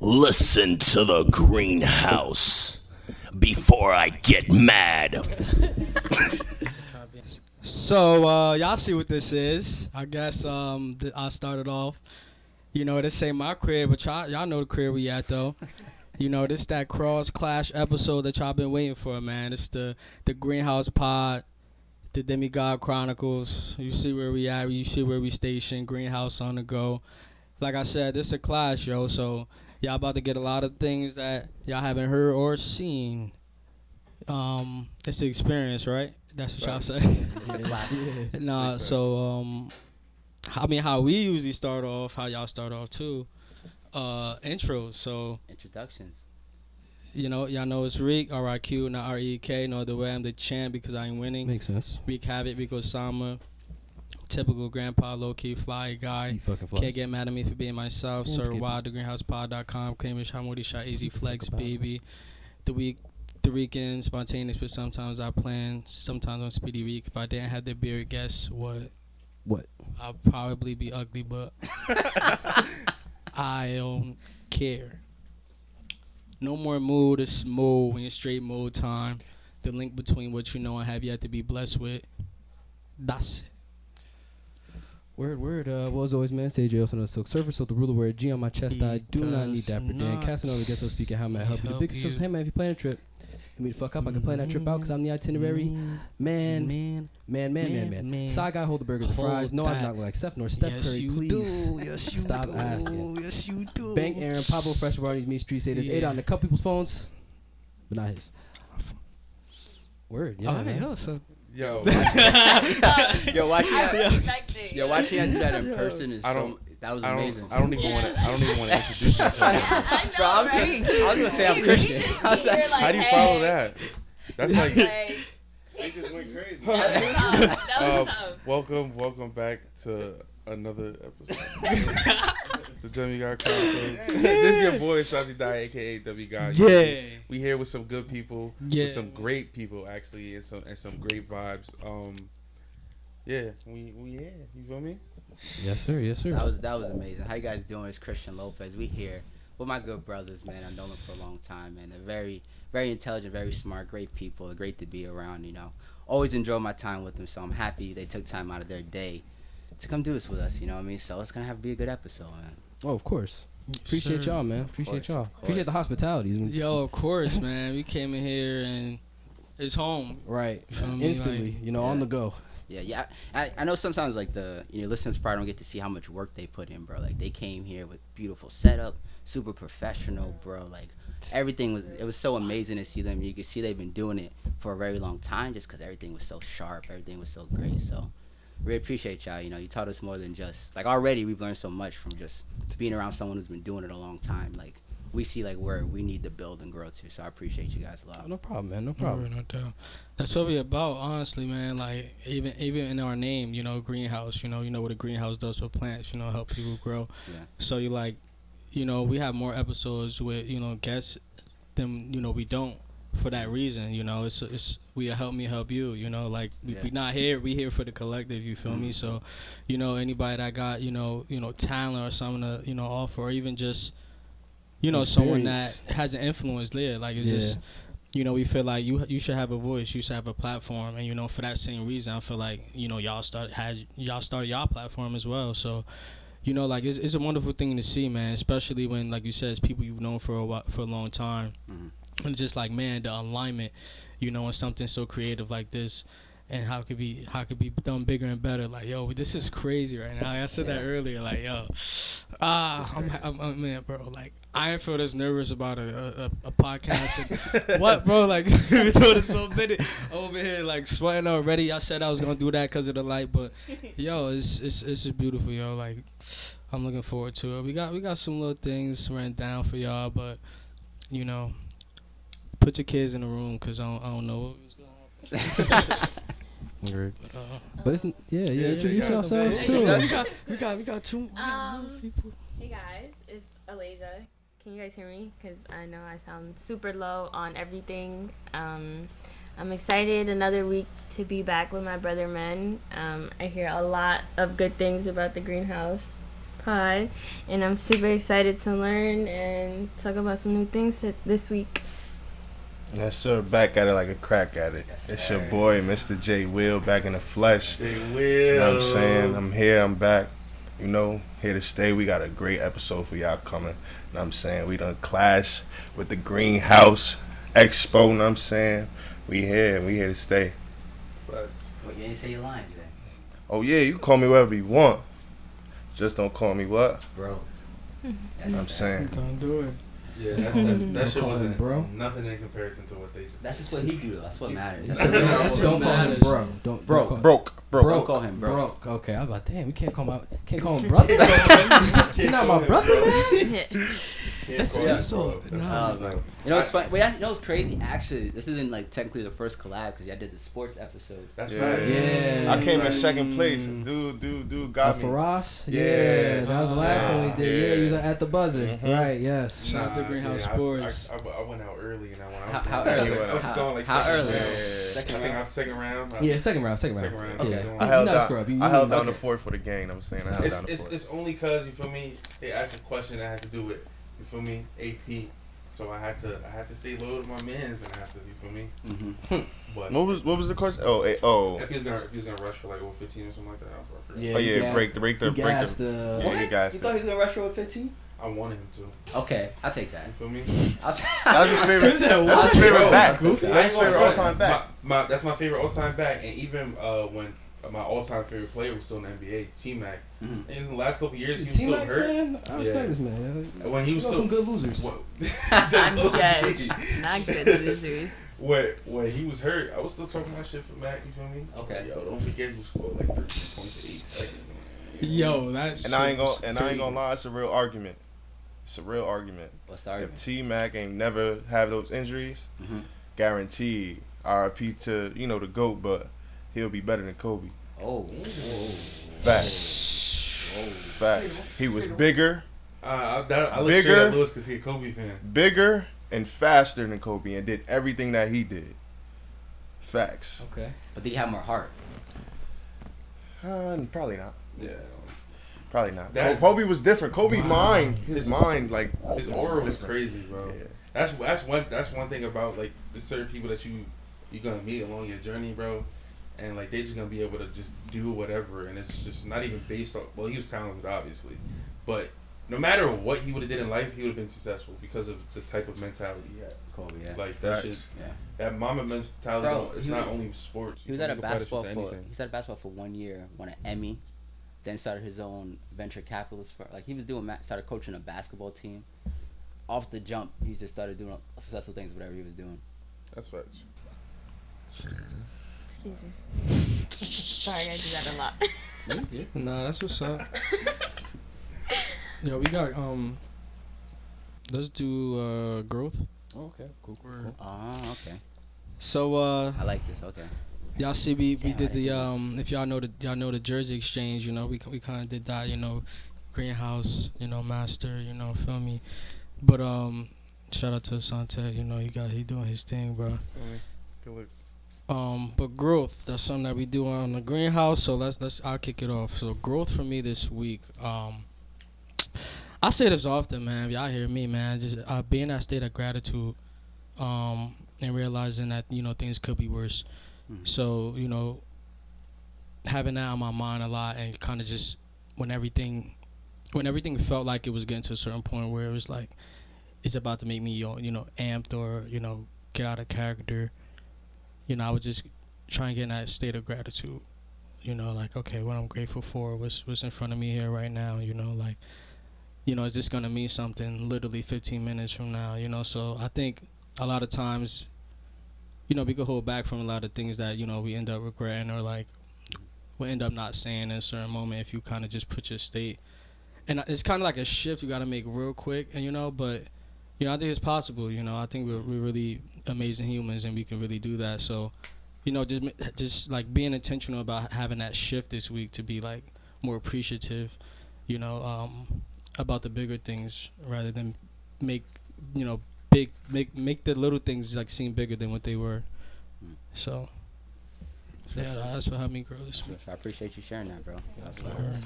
Listen to the Greenhouse before I get mad. So, y'all see what this is. I guess I started off. This ain't my crib, but y'all know the crib we at, though. This that cross-clash episode that y'all been waiting for, man. It's the Greenhouse pod, the DemiGod Chronicles. You see where we at. You see where we stationed. Greenhouse on the go. Like I said, this a clash, yo. So, y'all about to get a lot of things that y'all haven't heard or seen. It's the experience, right? That's what y'all say. Nah, so how we usually start off, how y'all start off too. Intros. So introductions. Y'all know it's Reek, R-I-Q, not R-E-K. No other way. I'm the champ because I ain't winning. Makes sense. Reek Havoc, Rico Sama. Typical grandpa, low-key fly guy. He fucking flies. Can't get mad at me for being myself. Yeah, Sir Wild, thegreenhousepod.com. Claimish, Hamudi, Shot, Easy Flex, baby. The weekend, spontaneous, but sometimes I plan. Sometimes on Speedy Week. If I didn't have the beard, guess what? What? I'll probably be ugly, but I don't care. No more mood. It's mode. We in straight mode time. The link between what you know and have yet to be blessed with. That's it. Word. What was always man? Say J on the silk surface, so the ruler wear G on my chest. I do not need that per day. Casting on the ghetto speaker. How may I help you? The biggest source. Hey man, if you plan a trip, give me the fuck up. I can plan that trip out because I'm the itinerary. Man. Side guy, hold the burgers and fries. No, I'm not like Steph nor Steph Curry. Please stop asking. Yes, you do. Bank Aaron, Pablo Fresh Barney's Me Street Say this 8 on a couple people's phones, but not his. Word. Yeah. Yo, watching you do that in person is that was amazing. I don't even want to introduce myself. Bro, I was gonna say I'm Christian. How do you follow that? That's like they just went crazy. Welcome back to another episode. The DemiGod Chronicles. This is your boy Shanti Dai, aka DemiGod. Yeah. We here with some good people, with some great people actually, and some great vibes. Yeah, we here. You feel me? Yes sir. That was amazing. How you guys doing? It's Christian Lopez. We here with my good brothers, man. I've known them for a long time, man. They're very, very intelligent, very smart, great people. They're great to be around. Always enjoy my time with them. So I'm happy they took time out of their day to come do this with us. You know what I mean? So it's gonna be a good episode, man. Oh, of course. Appreciate y'all, man. Appreciate y'all. Appreciate the hospitality. Yo, of course, man. We came in here and it's home. Right. Me? Instantly, on the go. Yeah. I know sometimes like the listeners probably don't get to see how much work they put in, bro. Like they came here with beautiful setup, super professional, bro. Like everything was so amazing to see them. You could see they've been doing it for a very long time just because everything was so sharp, everything was so great. So really appreciate y'all. You taught us more than just like already we've learned so much from just being around someone who's been doing it a long time. Like we see like where we need to build and grow to. So I appreciate you guys a lot. No problem, man. No problem. No doubt. That's what we about, honestly, man. Like even in our name, greenhouse. You know what a greenhouse does for plants. Help people grow. Yeah. So you like, we have more episodes with guests than we don't. For that reason, it's we help me help you, like we not here, we here for the collective, you feel me? So, anybody that got, talent or something to, offer, or even just, someone that has an influence there, like it's just, we feel like you should have a voice, you should have a platform, and for that same reason, I feel like, y'all started y'all platform as well, so. Like it's a wonderful thing to see, man, especially when, like you said, it's people you've known for a long time. Mm-hmm. And it's just like, man, the alignment, in something so creative like this, and how it could be done bigger and better. Like, yo, this is crazy right now. Like, I said that earlier. Like, yo, I'm man, bro. Like, I ain't feel this nervous about a podcast. What, bro? Like, we doing this for a minute over here, like sweating already. I said I was gonna do that because of the light, but yo, it's beautiful, yo. Like, I'm looking forward to it. We got some little things written down for y'all, but put your kids in the room because I don't know what was going on. But it's introduce yourselves too. We got two people. Hey guys, it's Alasia. Can you guys hear me? Because I know I sound super low on everything. I'm excited another week to be back with my brother men. I hear a lot of good things about the greenhouse pod, and I'm super excited to learn and talk about some new things this week. Yes, sir. Back at it like a crack at it. Yes, It's sir. your boy, Mr. J. Will, back in the flesh. J. Will. You know what I'm saying? I'm here. I'm back. You know, here to stay. We got a great episode for y'all coming. You know what I'm saying? We done clash with the GreenHouse Expo. You know what I'm saying? We here. We here to stay. Facts. Wait, you didn't say your line today, Oh, yeah. You can call me whatever you want. Just don't call me what? bro. You know what I'm saying? Don't do it. Yeah, that shit call him wasn't bro. nothing in comparison to what they just. That's just what he do, though. That's what matters. Don't call him bro. Don't Bro. call him- Broke. Don't call him bro. Broke. Okay, I was like, damn, we can't call him brother. You're not my brother, man. That's Yeah, so. bro. Nah. You know what's funny? Wait, you know what's crazy? Actually, this isn't like technically the first collab because I did the sports episode. That's Yeah. right. Yeah. I came in second place. Dude got me. Faraz? Yeah. That was the last one we did. Yeah, Yeah. he was at the buzzer. Mhm. Right, yes. Shout out to GreenHouse Sports. I went out early and I went out. How I was early? like- I was How- going like how second early? round. Second I think I round? was second round. Yeah, second round. Second round. Yeah. Okay. I You're held not down, scrub. You I held know. down the fort for the game. I'm saying I held down the fort. It's only cause you feel me. They asked a question that had to do with you feel me AP, so I had to stay low to my mans and I have to you feel me. Mm-hmm. But What was the question? Oh. if he's gonna rush for like over 15 or something like that, I forget. Oh yeah, break the. He gassed Yeah, the. he gassed You thought he was gonna rush over 15? I wanted him to. Okay, I'll take that. You feel me? That's his favorite. That's his favorite Bro, back. I ain't That's his gonna favorite front. all-time back. That's my favorite all-time back, and even when my all-time favorite player was still in the NBA, T-Mac. Mhm. In the last couple years, he was Team still Mac hurt. fan? I respect Yeah. this man. When he was You know still some good losers. What, Yes, not good losers. when he was hurt, I was still talking my shit for Mac. You feel me? Okay. Yo, don't forget who scored like 13 points 8 seconds. Yo, that's. And I ain't gonna lie. It's a real argument. It's a real argument. What's the If argument? T Mac ain't never have those injuries, Mhm. guaranteed RIP to the GOAT, but he'll be better than Kobe. Oh. Facts. He was bigger, I look Bigger. straight at Lewis because he's a Kobe fan. bigger, and faster than Kobe, and did everything that he did. Facts. Okay. But did he have more heart? Probably not. Yeah. Probably not. That- Kobe was different. Kobe mind, his mind, like His aura was different. crazy, bro. Yeah. That's one thing about like the certain people that you're gonna meet along your journey, bro. And like they just gonna be able to just do whatever, and it's just not even based on. Well, he was talented, obviously, but no matter what he would have did in life, he would have been successful because of the type of mentality he had. Kobe, yeah. Like that Facts. shit, Yeah. that mama mentality. Bro, it's he not was- only sports. He was You at a can apply that shit basketball to for anything. 1 year, won an Emmy, then started his own venture capitalist for he was doing started coaching a basketball team. Off the jump, he just started doing successful things, whatever he was doing. That's facts. Excuse me. Sorry, I do that a lot. Nah, that's what's up. Yo, we got let's do growth. Okay. Cool. Oh, okay. So I like this. Okay. y'all see we Damn, I did the didn't if y'all know the Jersey Exchange, we kind of did that, GreenHouse, Master, feel me. But shout out to Sante, he doing his thing, bro. Good looks. But growth, that's something that we do on the GreenHouse. So I'll kick it off. So growth for me this week. I say this often, man. If y'all hear me, man, just being in that state of gratitude, and realizing that things could be worse. Mhm. So having that on my mind a lot, and kind of just when everything felt like it was getting to a certain point where it was like it's about to make me amped or get out of character. I would just try and get in that state of gratitude. Like, okay, what I'm grateful for, what's in front of me here right now, is this going to mean something literally 15 minutes from now, So I think a lot of times, we could hold back from a lot of things that, we end up regretting or, like, we end up not saying in a certain moment if you kind of just put your state. And it's kind of like a shift you got to make real quick, and, but... I think it's possible. I think we're really amazing humans, and we can really do that. So, just like being intentional about having that shift this week to be like more appreciative, about the bigger things rather than make the little things like seem bigger than what they were. So, yeah, that's what helped me grow this week. I appreciate you sharing that, bro. That's Word.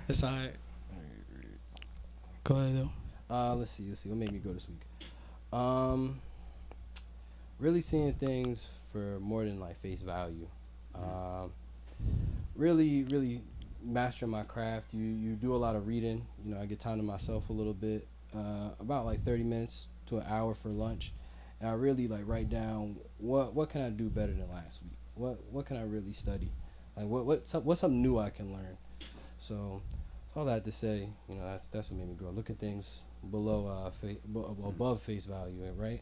It's alright. Go ahead, though. Let's see. What made me go this week? Really seeing things for more than like face value. Really mastering my craft. You do a lot of reading. You know, I get time to myself a little bit. About like 30 minutes to an hour for lunch, and I really like write down what can I do better than last week. What can I really study? Like what's something new I can learn. So all that to say, you know, that's what made me grow. Look at things below above face value, right?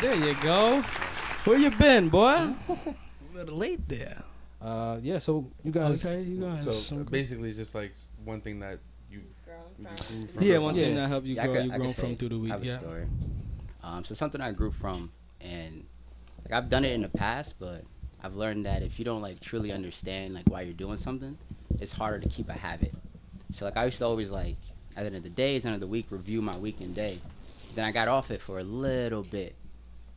There you go. Where you been, boy? A little late there. Yeah. So you guys. Okay, you guys. So basically, it's just like one thing that you grew from. Yeah, one thing that helped you Yeah, grow. You I could grown say from through the week. I have Yeah. a story. So something I grew from, and like I've done it in the past, but I've learned that if you don't like truly understand like why you're doing something, it's harder to keep a habit. So like I used to always like at the end of the day, at the end of the week, review my week and day. Then I got off it for a little bit,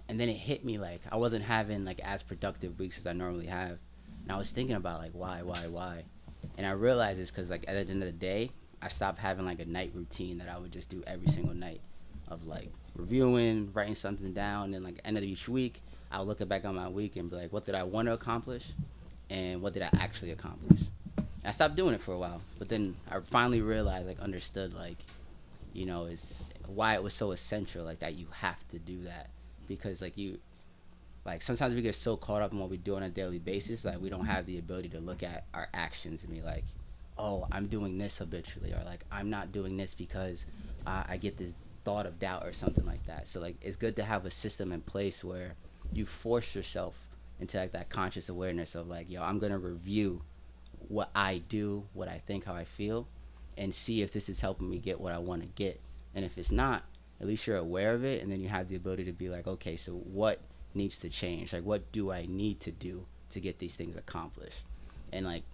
and then it hit me like I wasn't having like as productive weeks as I normally have, and I was thinking about like why, and I realized it's because like at the end of the day, I stopped having like a night routine that I would just do every single night, of like reviewing, writing something down, and like end of each week, I'll look back on my week and be like, what did I want to accomplish, and what did I actually accomplish? And I stopped doing it for a while, but then I finally realized, like understood, like, you know, it's why it was so essential, like that you have to do that, because like you, like sometimes we get so caught up in what we do on a daily basis, like we don't have the ability to look at our actions and be like, oh, I'm doing this habitually, or like I'm not doing this because I get this thought of doubt or something like that. So like it's good to have a system in place where you force yourself into like that conscious awareness of like, yo, I'm gonna review what I do, what I think, how I feel, and see if this is helping me get what I want to get. And if it's not, at least you're aware of it, and then you have the ability to be like, okay, so what needs to change? Like, what do I need to do to get these things accomplished? And like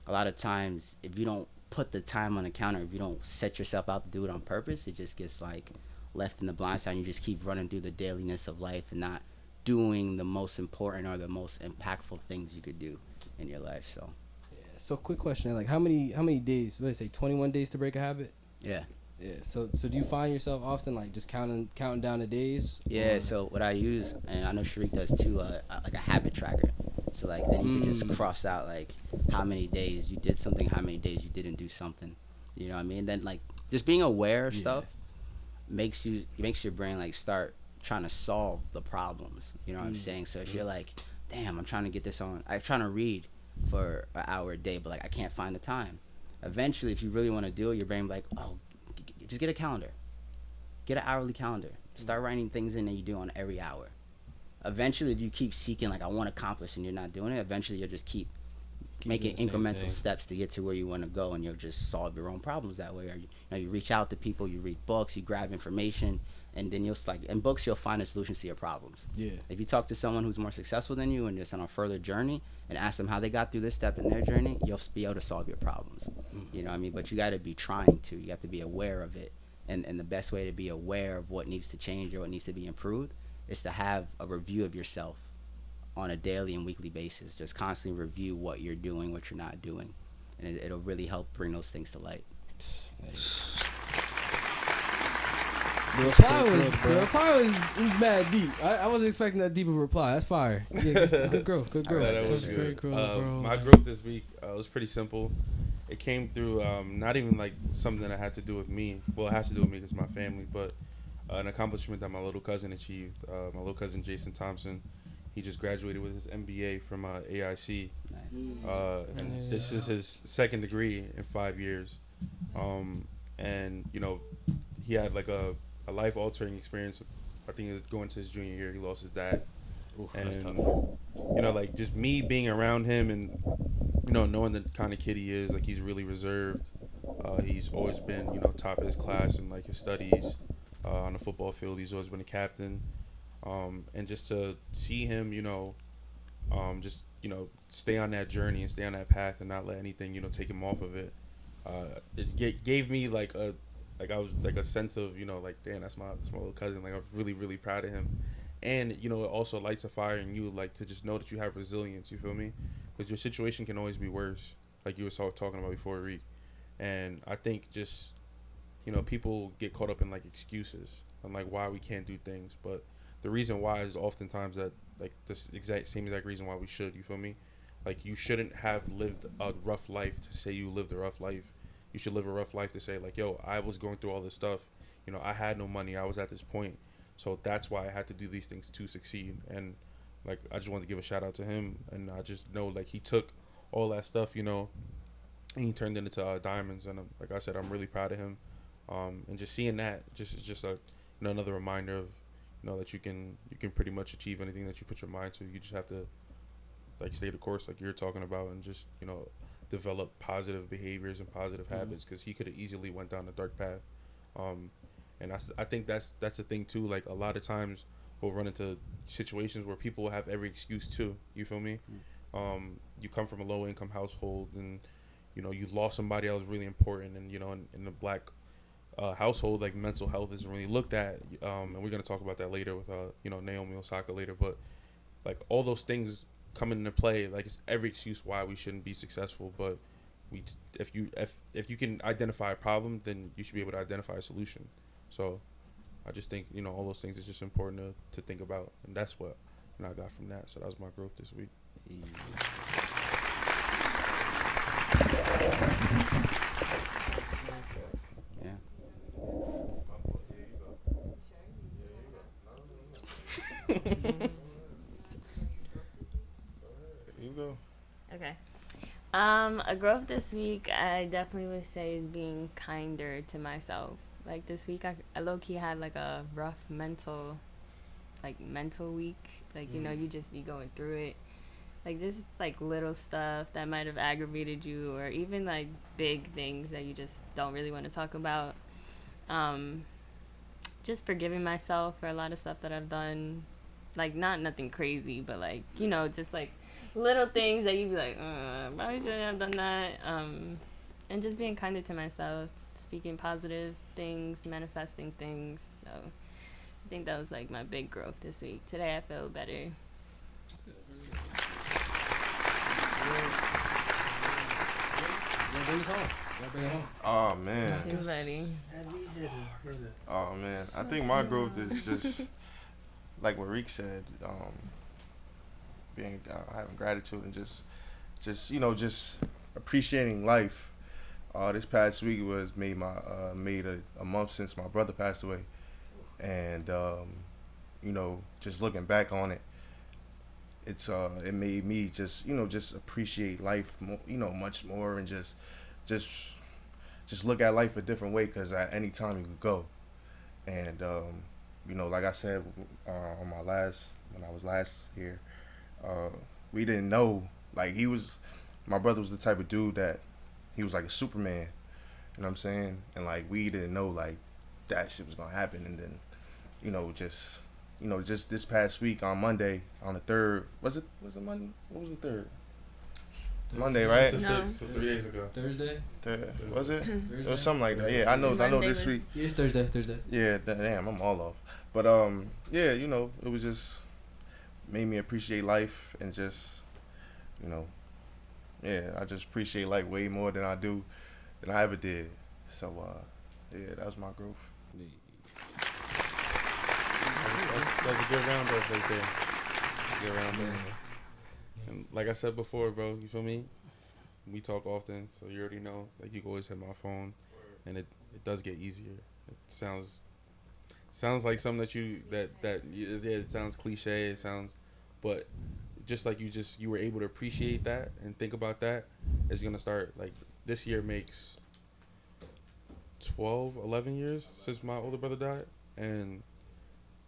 a lot of times, if you don't put the time on the counter, if you don't set yourself out to do it on purpose, it just gets like left in the blind side, and you just keep running through the dailiness of life and not doing the most important or the most impactful things you could do in your life. So quick question, like how many days, what did I say, 21 days to break a habit? Yeah. So do you find yourself often like just counting down the days? Yeah, or? so what I use, and I know Sharik does too, like a habit tracker. So like then you can just cross out like how many days you did something, how many days you didn't do something. You know what I mean? Then like just being aware of stuff makes your brain like start trying to solve the problems. You know what I'm saying? So if you're like, damn, I'm trying to get this on, I'm trying to read for an hour a day, but like I can't find the time. Eventually, if you really want to do it, your brain will be like, oh, just get a calendar, get an hourly calendar, start writing things in that you do on every hour. Eventually, if you keep seeking like I want to accomplish and you're not doing it, eventually you'll just keep making incremental steps to get to where you want to go, and you'll just solve your own problems that way. Or you reach out to people, you read books, you grab information, and then you'll like in books you'll find a solution to your problems. Yeah. If you talk to someone who's more successful than you and just on a further journey and ask them how they got through this step in their journey, you'll be able to solve your problems. You know what I mean? But you got to be trying to. You have to be aware of it, and the best way to be aware of what needs to change or what needs to be improved is to have a review of yourself on a daily and weekly basis. Just constantly review what you're doing, what you're not doing, and it'll really help bring those things to light. The reply was mad deep. I wasn't expecting that deep of a reply. That's fire. Yeah, good growth. That was great growth, bro. My growth this week was pretty simple. It came through not even like something that had to do with me. Well, it has to do with me because my family, but an accomplishment that my little cousin achieved. My little cousin Jason Thompson, he just graduated with his MBA from AIC, and this is his second degree in 5 years. And you know, he had like a life-altering experience. I think it was going to his junior year. He lost his dad. Oof, and you know, like just me being around him and you know knowing the kind of kid he is, like he's really reserved. He's always been top of his class in like his studies. On the football field, he's always been a captain. And just to see him, just stay on that journey and stay on that path and not let anything take him off of it. It gave me like a sense of like damn, that's my little cousin. Like I'm really proud of him, and you know, it also lights a fire in you, like to just know that you have resilience. You feel me? Because your situation can always be worse, like you were talking about before, Reek. And I think just, you know, people get caught up in like excuses and like why we can't do things, but the reason why is oftentimes that like this same exact reason why we should. You feel me? Like you shouldn't have lived a rough life to say you lived a rough life. You should live a rough life to say like, yo, I was going through all this stuff. You know, I had no money. I was at this point. So that's why I had to do these things to succeed. And like, I just wanted to give a shout out to him. And I just know like he took all that stuff, you know, and he turned it into diamonds. And like I said, I'm really proud of him. And just seeing that is just a, you know, another reminder of, you know, that you can pretty much achieve anything that you put your mind to. You just have to like stay the course, like you're talking about, and just, you know, develop positive behaviors and positive habits, because he could have easily went down a dark path. And I think that's the thing too. Like a lot of times we'll run into situations where people will have every excuse too. You feel me? You come from a low income household, and you know you lost somebody that was really important, and you know in the black household, like mental health isn't really looked at. And we're gonna talk about that later with you know, Naomi Osaka later. But like all those things come into play. Like it's every excuse why we shouldn't be successful. But if you can identify a problem, then you should be able to identify a solution. So I just think, you know, all those things is just important to think about, and that's what, you know, I got from that. So that was my growth this week. Yeah. You go. Okay. A growth this week, I definitely would say, is being kinder to myself. Like this week, I low-key had like a rough mental week. Like, you know, you just be going through it. Like just like little stuff that might have aggravated you, or even like big things that you just don't really want to talk about. Just forgiving myself for a lot of stuff that I've done. Like nothing crazy, but like, you know, just like little things that you'd be like, probably shouldn't have done that. And just being kinder to myself, speaking positive things, manifesting things. So I think that was like my big growth this week. Today I feel better. Oh man. You ready? Oh man. I think my growth is just like what Reek said. Being having gratitude and just you know, just appreciating life. This past week was made a month since my brother passed away, and you know, just looking back on it, it made me just, you know, just appreciate life more, you know, much more, and just look at life a different way, because at any time you could go. And you know, like I said on when I was last here, we didn't know, like my brother was the type of dude that he was like a Superman, you know what I'm saying? And like we didn't know like that shit was gonna happen. And then, you know, just this past week on Monday, on the 3rd, was it Monday? What was the 3rd? Monday, right? It's the 6th, so 3 days ago. Thursday? Was it? It was something like that. Yeah, I know this week. Yeah, it's Thursday. Yeah, damn, I'm all off. But yeah, you know, it was just made me appreciate life, and just, you know, yeah, I just appreciate life way more than I ever did. So yeah, that was my growth. That's a good round off right there. Good round off. And like I said before, bro, you feel me? We talk often, so you already know. Like you can always hit my phone, and it does get easier. It sounds like something that it sounds cliche. It sounds, but just like you were able to appreciate that and think about that, it's gonna start. Like this year makes 11 years since my older brother died, and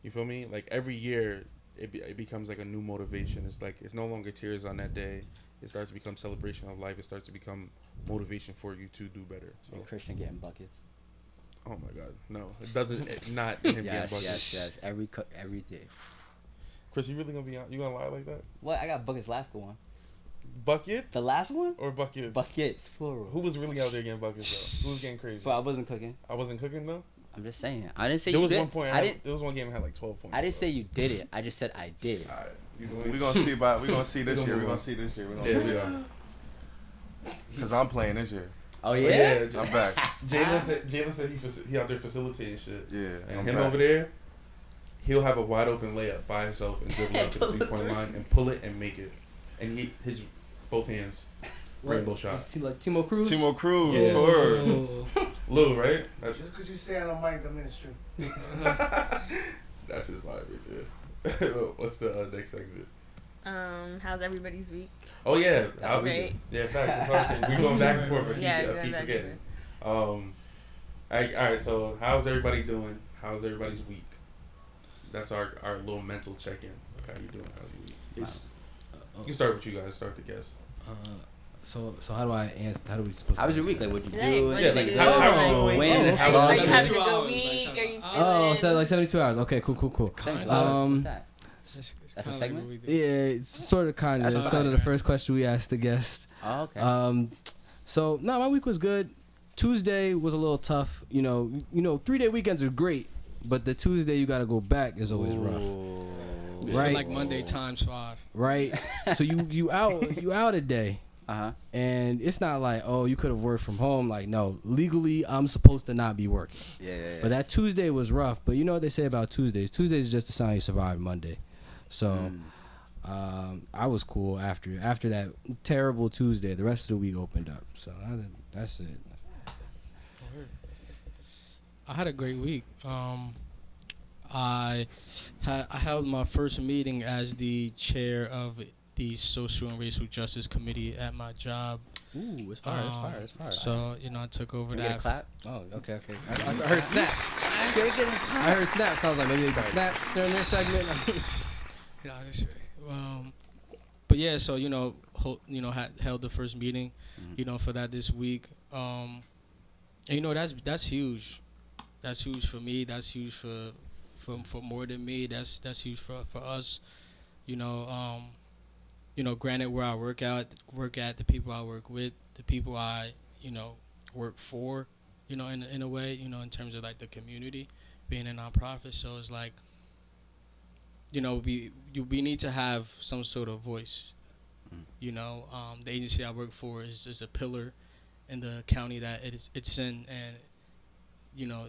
you feel me? Like every year, it becomes like a new motivation. It's like it's no longer tears on that day. It starts to become celebration of life. It starts to become motivation for you to do better. So. And Christian getting buckets. Oh my God, no! It doesn't. Not him getting buckets. Yes. Every day. Chris, you really gonna be out? You gonna lie like that? What? I got buckets last one. Bucket? The last one? Or buckets? Buckets, plural. Who was really out there getting buckets though? Who was getting crazy? But I wasn't cooking. I wasn't cooking though? I'm just saying. I didn't say There you was did. one point. I didn't. There was one game I had like 12 points. I didn't say you did it. I just said I did it. All right, We're gonna see about. We're gonna see this year. We're gonna see this year. We're gonna see Yeah, we this are. year. Cause I'm playing this year. Oh yeah. I'm back. Jalen said he out there facilitating shit. Yeah. And I'm him back. over there, he'll have a wide open layup by himself and dribble out to the 3-point line and pull it and make it. And his both hands, rainbow shot. Like Timo Cruz. Timo Cruz. Yeah. For her. Lou, right? Just because you say I don't like the ministry. That's his vibe right there. What's the next segment? How's everybody's week? Oh yeah, That's great. Yeah, facts. That's all we going back and forth. I Yeah, keep going back and forgetting. All right. So how's everybody doing? How's everybody's week? That's our little mental check-in. How you doing? How's your week? You can start with you guys. Start the guest. So how do I answer? How do we supposed? How was your week? Like, what'd you do? Right, Yeah, what like you how do? you When? doing? How How long? Are you having a 72 good hours, week? like, Are you feeling? Oh, so like 72 hours. Okay, cool. What's that? That's a segment? Yeah, it's sort of kind of. That's a It's sort of the question. first question we asked the guest. Oh, okay. So no, my week was good. Tuesday was a little tough. You know, 3-day weekends are great, but the Tuesday you got to go back is always rough. Right. Like Monday times 5. Right. So you out a day. Uh-huh. And it's not like, oh, you could have worked from home. Like, no, legally, I'm supposed to not be working. Yeah. But that Tuesday was rough. But you know what they say about Tuesdays? Tuesdays is just a sign you survived Monday. So I was cool after that terrible Tuesday. The rest of the week opened up. So that's it. I had a great week. I held my first meeting as the chair of the Social and Racial Justice Committee at my job. Ooh, it's fire, it's fire. So, I took over Can we get a that. clap? Oh, okay. I heard snaps. I heard snaps. I was like, maybe they can snaps during their segment. Yeah, that's right. But yeah, so held the first meeting, for that this week. And that's huge. That's huge for me. That's huge for more than me. That's huge for us. Granted, where I work at, the people I work with, the people I work for, in a way, in terms of like the community, being a nonprofit. So it's like, we need to have some sort of voice. The agency I work for is a pillar in the county that it's in, and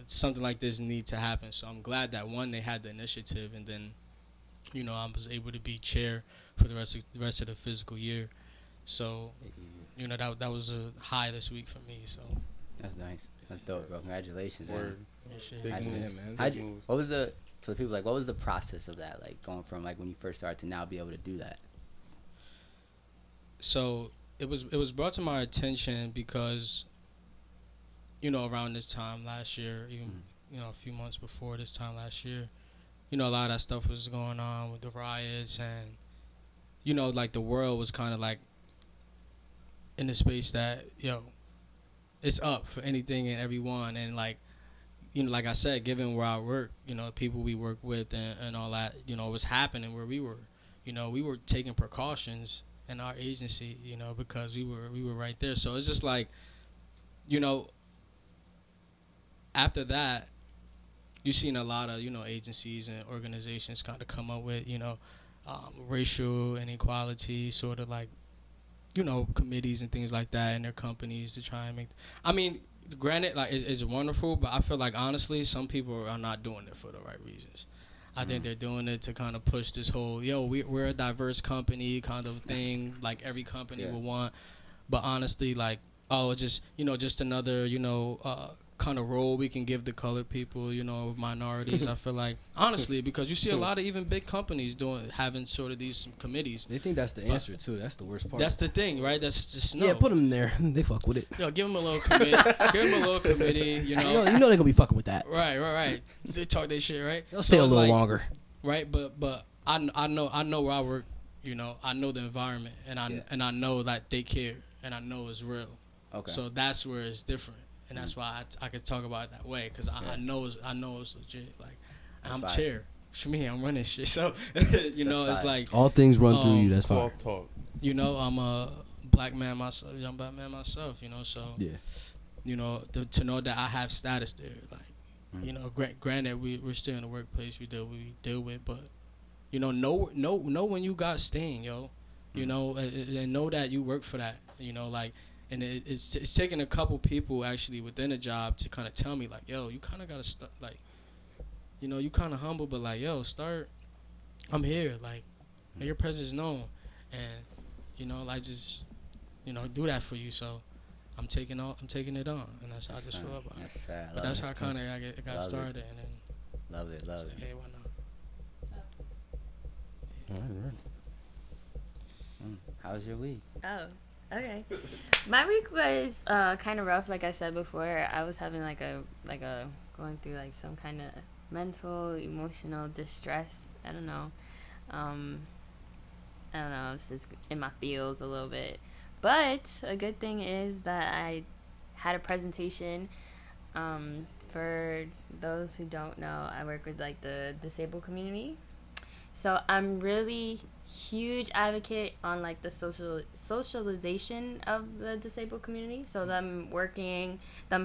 something like this needs to happen. So I'm glad that one, they had the initiative, and then I was able to be chair for the rest of the fiscal year. So that was a high this week for me. So That's nice. That's dope, bro. Congratulations, Word. Big Congratulations. moves. How'd Big you- moves. What was the for the people like? What was the process of that? Like going from like when you first started to now be able to do that. So it was brought to my attention because around this time last year, even a few months before this time last year, a lot of that stuff was going on with the riots, and like the world was kind of like in the space that it's up for anything and everyone, and like like I said, given where I work, people we work with and all that, it was happening where we were. We were taking precautions in our agency, because we were right there. So it's just like, after that, you've seen a lot of, agencies and organizations kind of come up with, racial inequality, sort of like, committees and things like that in their companies to try and make. I mean, granted, like it's wonderful, but I feel like honestly, some people are not doing it for the right reasons. I think they're doing it to kind of push this whole, we're a diverse company kind of thing, like every company will want. But honestly, like, just another, kind of role we can give the colored people, minorities. I feel like, honestly, because you see a lot of even big companies having sort of these committees. They think that's the answer too. That's the worst part. That's the thing, right? That's just no. Yeah, put them in there. They fuck with it. Give them a little committee. Give them a little committee. You know they're gonna be fucking with that. Right. They talk their shit, right? They'll stay a little longer. Right, but I know where I work. I know the environment, and I know that they care, and I know it's real. Okay. So that's where it's different, and that's why I could talk about it that way, because I know it's legit. Like, That's I'm fine. chair. For me, I'm running shit. So it's fine. like All things run through you. That's Talk, fine. talk. I'm a black man myself, young black man myself. So Yeah. to know that I have status there, like, You know, granted, we're still in the workplace. We deal with, but you know when you got sting, yo. You know, and know that you work for that. You know, like, and it's taking a couple people actually within the job to kind of tell me like, yo, you kind of gotta start, like, you know, you kind of humble, but like, yo, start. I'm here, like, make your presence is known, and you know, like, just, you know, do that for you. So I'm taking it on, and that's how I just feel about it. But that's how kind of I got started, and then love it. hey, why not? All right. How was your week? Oh, okay. My week was kind of rough. Like I said before, I was having like a going through like some kind of mental, emotional distress. I don't know. It's just in my feels a little bit. But a good thing is that I had a presentation. For those who don't know, I work with like the disabled community. So I'm really huge advocate on like the socialization of the disabled community. So them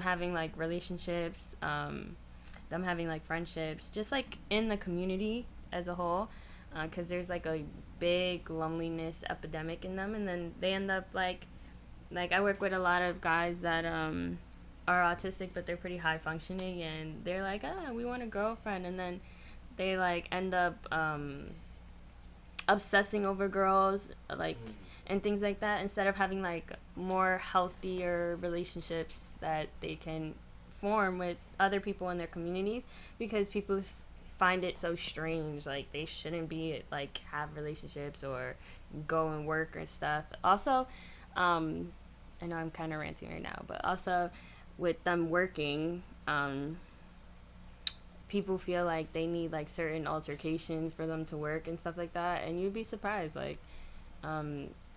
having like relationships, them having like friendships, just like in the community as a whole, because there's like a big loneliness epidemic in them, and then they end up like I work with a lot of guys that are autistic, but they're pretty high functioning, and they're like, we want a girlfriend, and then they like end up obsessing over girls, like, and things like that, instead of having like more healthier relationships that they can form with other people in their communities, because people find it so strange, like they shouldn't be like have relationships or go and work or stuff. Also, I know I'm kind of ranting right now, but also with them working, people feel like they need like certain altercations for them to work and stuff like that, and you'd be surprised, like,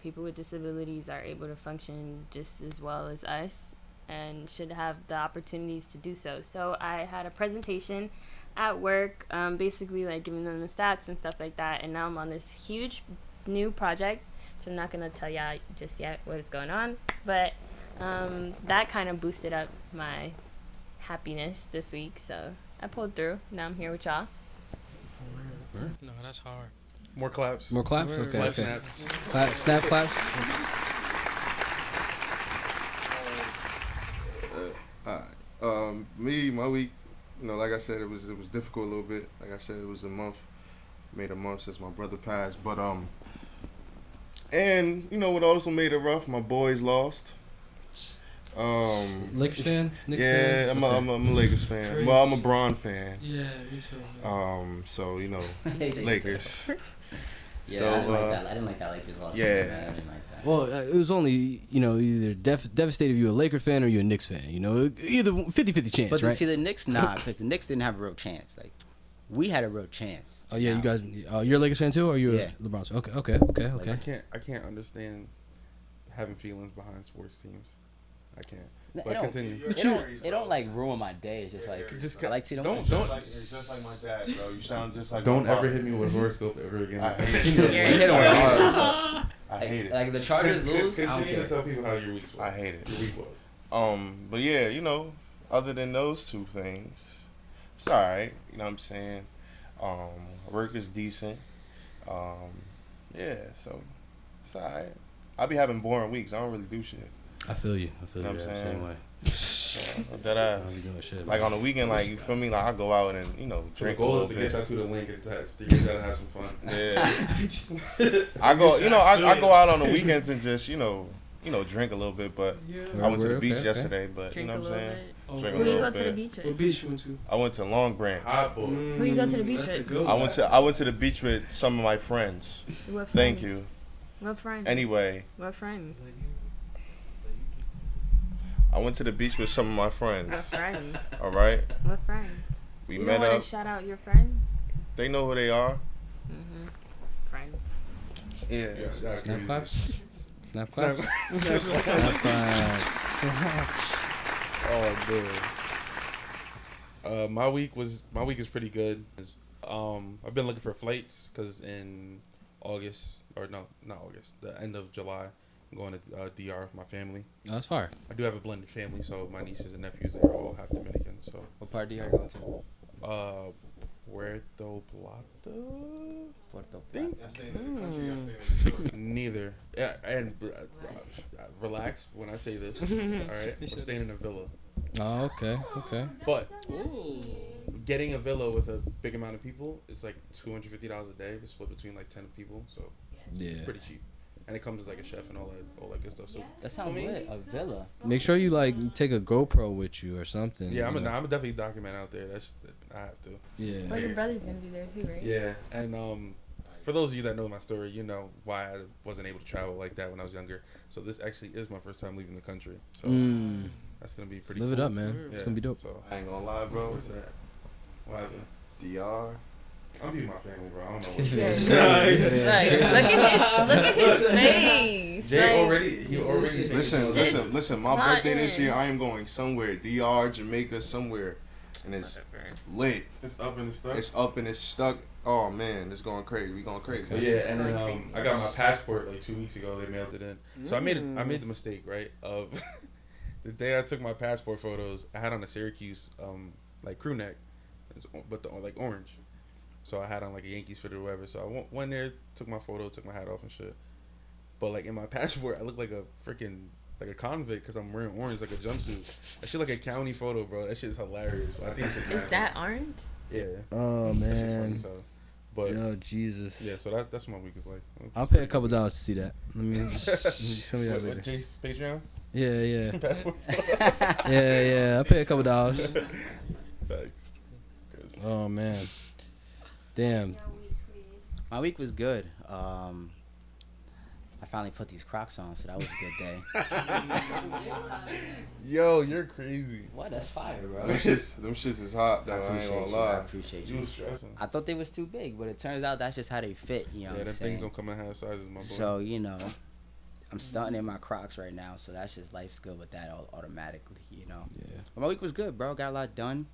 people with disabilities are able to function just as well as us and should have the opportunities to do so. So I had a presentation at work, basically like giving them the stats and stuff like that, and now I'm on this huge new project, so I'm not gonna tell y'all just yet what is going on, but that kind of boosted up my happiness this week, so I pulled through. Now I'm here with y'all. No, that's hard. More claps. More claps? Okay. Slap Okay. snaps. Snap claps. Me, my week, you know, like I said, it was difficult a little bit. Like I said, it was made a month since my brother passed. But and you know what also made it rough? My boys lost. Lakers fan? Knicks yeah, fan? I'm a Lakers fan. Crazy. Well, I'm a Bron fan. Yeah, me too. Man. So you know, Lakers. Yeah, So, I didn't like that Lakers loss. yeah. Man. I didn't like that. Well, it was only, you know, either devastated if you're a Lakers fan or you're a Knicks fan. You know, either 50-50 chance, But right? see, the Knicks, because the Knicks didn't have a real chance. Like, we had a real chance. Oh yeah, Now, you guys. You're a Lakers fan too, or you're Yeah. a LeBron fan? Okay. I can't understand having feelings behind sports teams. I can't. It But don't- continue. It don't like ruin my day. It's just like Just I like to see them. don't- win. It's just like my dad, bro. You sound just like Don't my ever father. hit me with a horoscope ever again. I hate it. You hit 'em with hard. I hate it. Like if the Chargers lose, I don't Continue to care. tell people how your week was. I hate it. Your week was. But yeah, you know, other than those two things, it's alright. You know what I'm saying? Work is decent. Yeah, so it's alright. I be having boring weeks. I don't really do shit. I feel you. You know what I'm Same saying? way. That I ass. don't be doing shit. Like on the weekend, like you feel me? Like I go out and you know So the drink a goal little is to get bit. y'all to the link attached. You gotta have some fun. Yeah. I go, you know, I go out on the weekends and just you know drink a little bit. But I went to the beach yesterday. But Drink you know a what I'm little saying? bit. Drink a Who you little go to the bit. beach What with? beach you went to? I went to Long Branch. Hot boy. Who you go to the beach That's the with? goat. I went to the beach with some of my friends. What friends? Thank you. What friends? Anyway, What friends? I went to the beach with some of my What friends. friends? All right, What friends? we You met don't want up. to shout out your friends? They know who they are. Friends. Yeah. Yeah, Snap claps. Snap Snap. claps. Snap claps. Oh man. My week is pretty good. I've been looking for flights because in August, or no, not August, the end of July, I'm going to DR with my family. Oh, that's fire. I do have a blended family, so my nieces and nephews, they're all half Dominican. So What part do you going to? Puerto Plata. Puerto Think? Neither. Yeah, and relax when I say this. All right, we're staying in a villa. Oh, okay. But getting a villa with a big amount of people, it's like $250 a day. It's split between like 10 people, so it's pretty cheap. And it comes with like a chef and all that good stuff. So That sounds lit. A villa. Make sure you like take a GoPro with you or something. yeah, I'm you know? definitely document out there. I have to. Yeah. Well, your brother's gonna be there too, right? Yeah, and for those of you that know my story, you know why I wasn't able to travel like that when I was younger. So this actually is my first time leaving the country. So that's gonna be pretty. Live cool. it up, man. It's gonna be dope. So I ain't gonna lie, bro. what's that? What happened? DR. I'm being my family, bro. I don't know what. Look at his face. Jay like, he already. Listen. My Not birthday this in. year, I am going somewhere. DR, Jamaica, somewhere, and it's lit. It's up and it's stuck. It's up and it's stuck. Oh man, it's going crazy. We going crazy. But yeah, and then I got my passport like 2 weeks ago. They mailed it in. So I made the mistake, right, of the day I took my passport photos. I had on a Syracuse like crew neck, but the like orange. So I had on like a Yankees fit or whatever. So I went there, took my photo, took my hat off and shit. But like in my passport, I look like a freaking like a convict because I'm wearing orange like a jumpsuit. That shit like a county photo, bro. That shit is hilarious. But I think it's is that orange? Yeah. Oh That shit's funny, man. so. But Oh Jesus. yeah, so that's what my week is like. I'll pay a couple dollars to see that. Let me show me that What, later. Jace Patreon? Yeah. Passport? Yeah. I'll pay a couple dollars. Thanks. Oh man. Damn. My week was good. I finally put these Crocs on, so that was a good day. Yo, you're crazy. What? That's fire, bro. Them shits is hot, though. I ain't appreciate gonna you. I lie. appreciate You you. was stressing. I thought they was too big, but it turns out that's just how they fit. You know Yeah, what them I'm things saying? don't come in half sizes, my boy. So you know, I'm stunting in my Crocs right now, so that's just life's good with that automatically. You know. Yeah. But my week was good, bro. Got a lot done.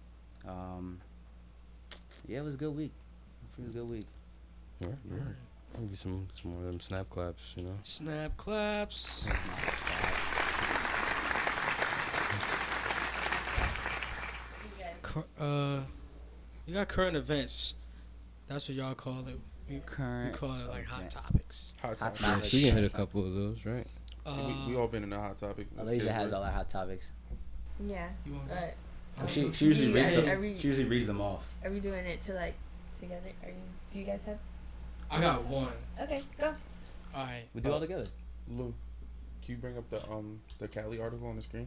Yeah, it was a good week. It was a good week. All right. Maybe some more of them snap claps, you know. Snap claps. You got current events. That's what y'all call it. We call it like hot topics. Hot topic. topic. So we can hit a couple of those, right? We all been in a hot topic. as Alicia kids, has right? all our hot topics. Yeah. You want But She usually reads Yeah, them. She usually reads them off. are we doing it to like together? Do you guys have? I got one. Okay, go. All right. We do all together. Lou, can you bring up the Cali article on the screen?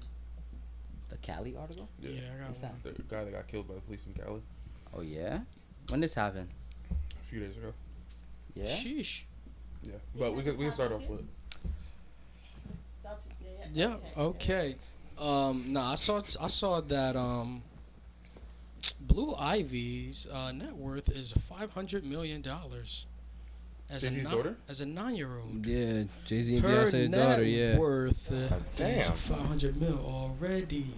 The Cali article? Yeah, I got What's one. that? The guy that got killed by the police in Cali Oh yeah. When this happened? a few days ago. Yeah. Sheesh. Yeah, but we can start off with. Yeah. Okay. I saw that Blue Ivy's net worth is $500 million. As Jay-Z's daughter? As a 9-year-old. Yeah, Jay-Z and Her Beyonce's net daughter, yeah. worth Damn. is $500 million already.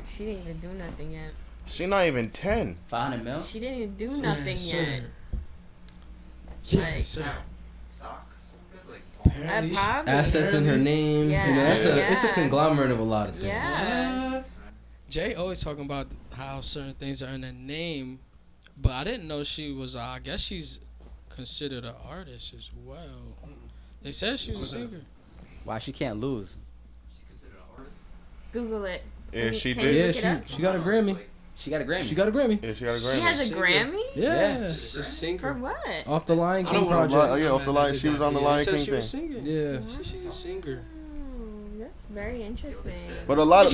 She didn't even do nothing yet. She not even 10. 500 mil. She didn't even do nothing Yes, yet. sir. Yes, Like- sir. Stocks? Because like Apparently, Probably. Assets in her name. Yeah. You know, it's a Yeah. conglomerate of a lot of things. Yeah. Jay always talking about how certain things are in her name, but I didn't know she was. I guess she's considered an artist as well. They said she was a singer. Why she can't lose? she's considered an artist. Google it. Yeah, she Can did. you Yeah, look it up? she got a Grammy. She got a Grammy. She got a Grammy. Yeah, she got a She Grammy. has a Singer. Grammy? Yeah. She's a For singer. what? Off the Lion I King don't know. project. Yeah, off the line. She was on the Lion Said King she was thing. singing. Yeah. She's a singer. That's very interesting. But a lot of,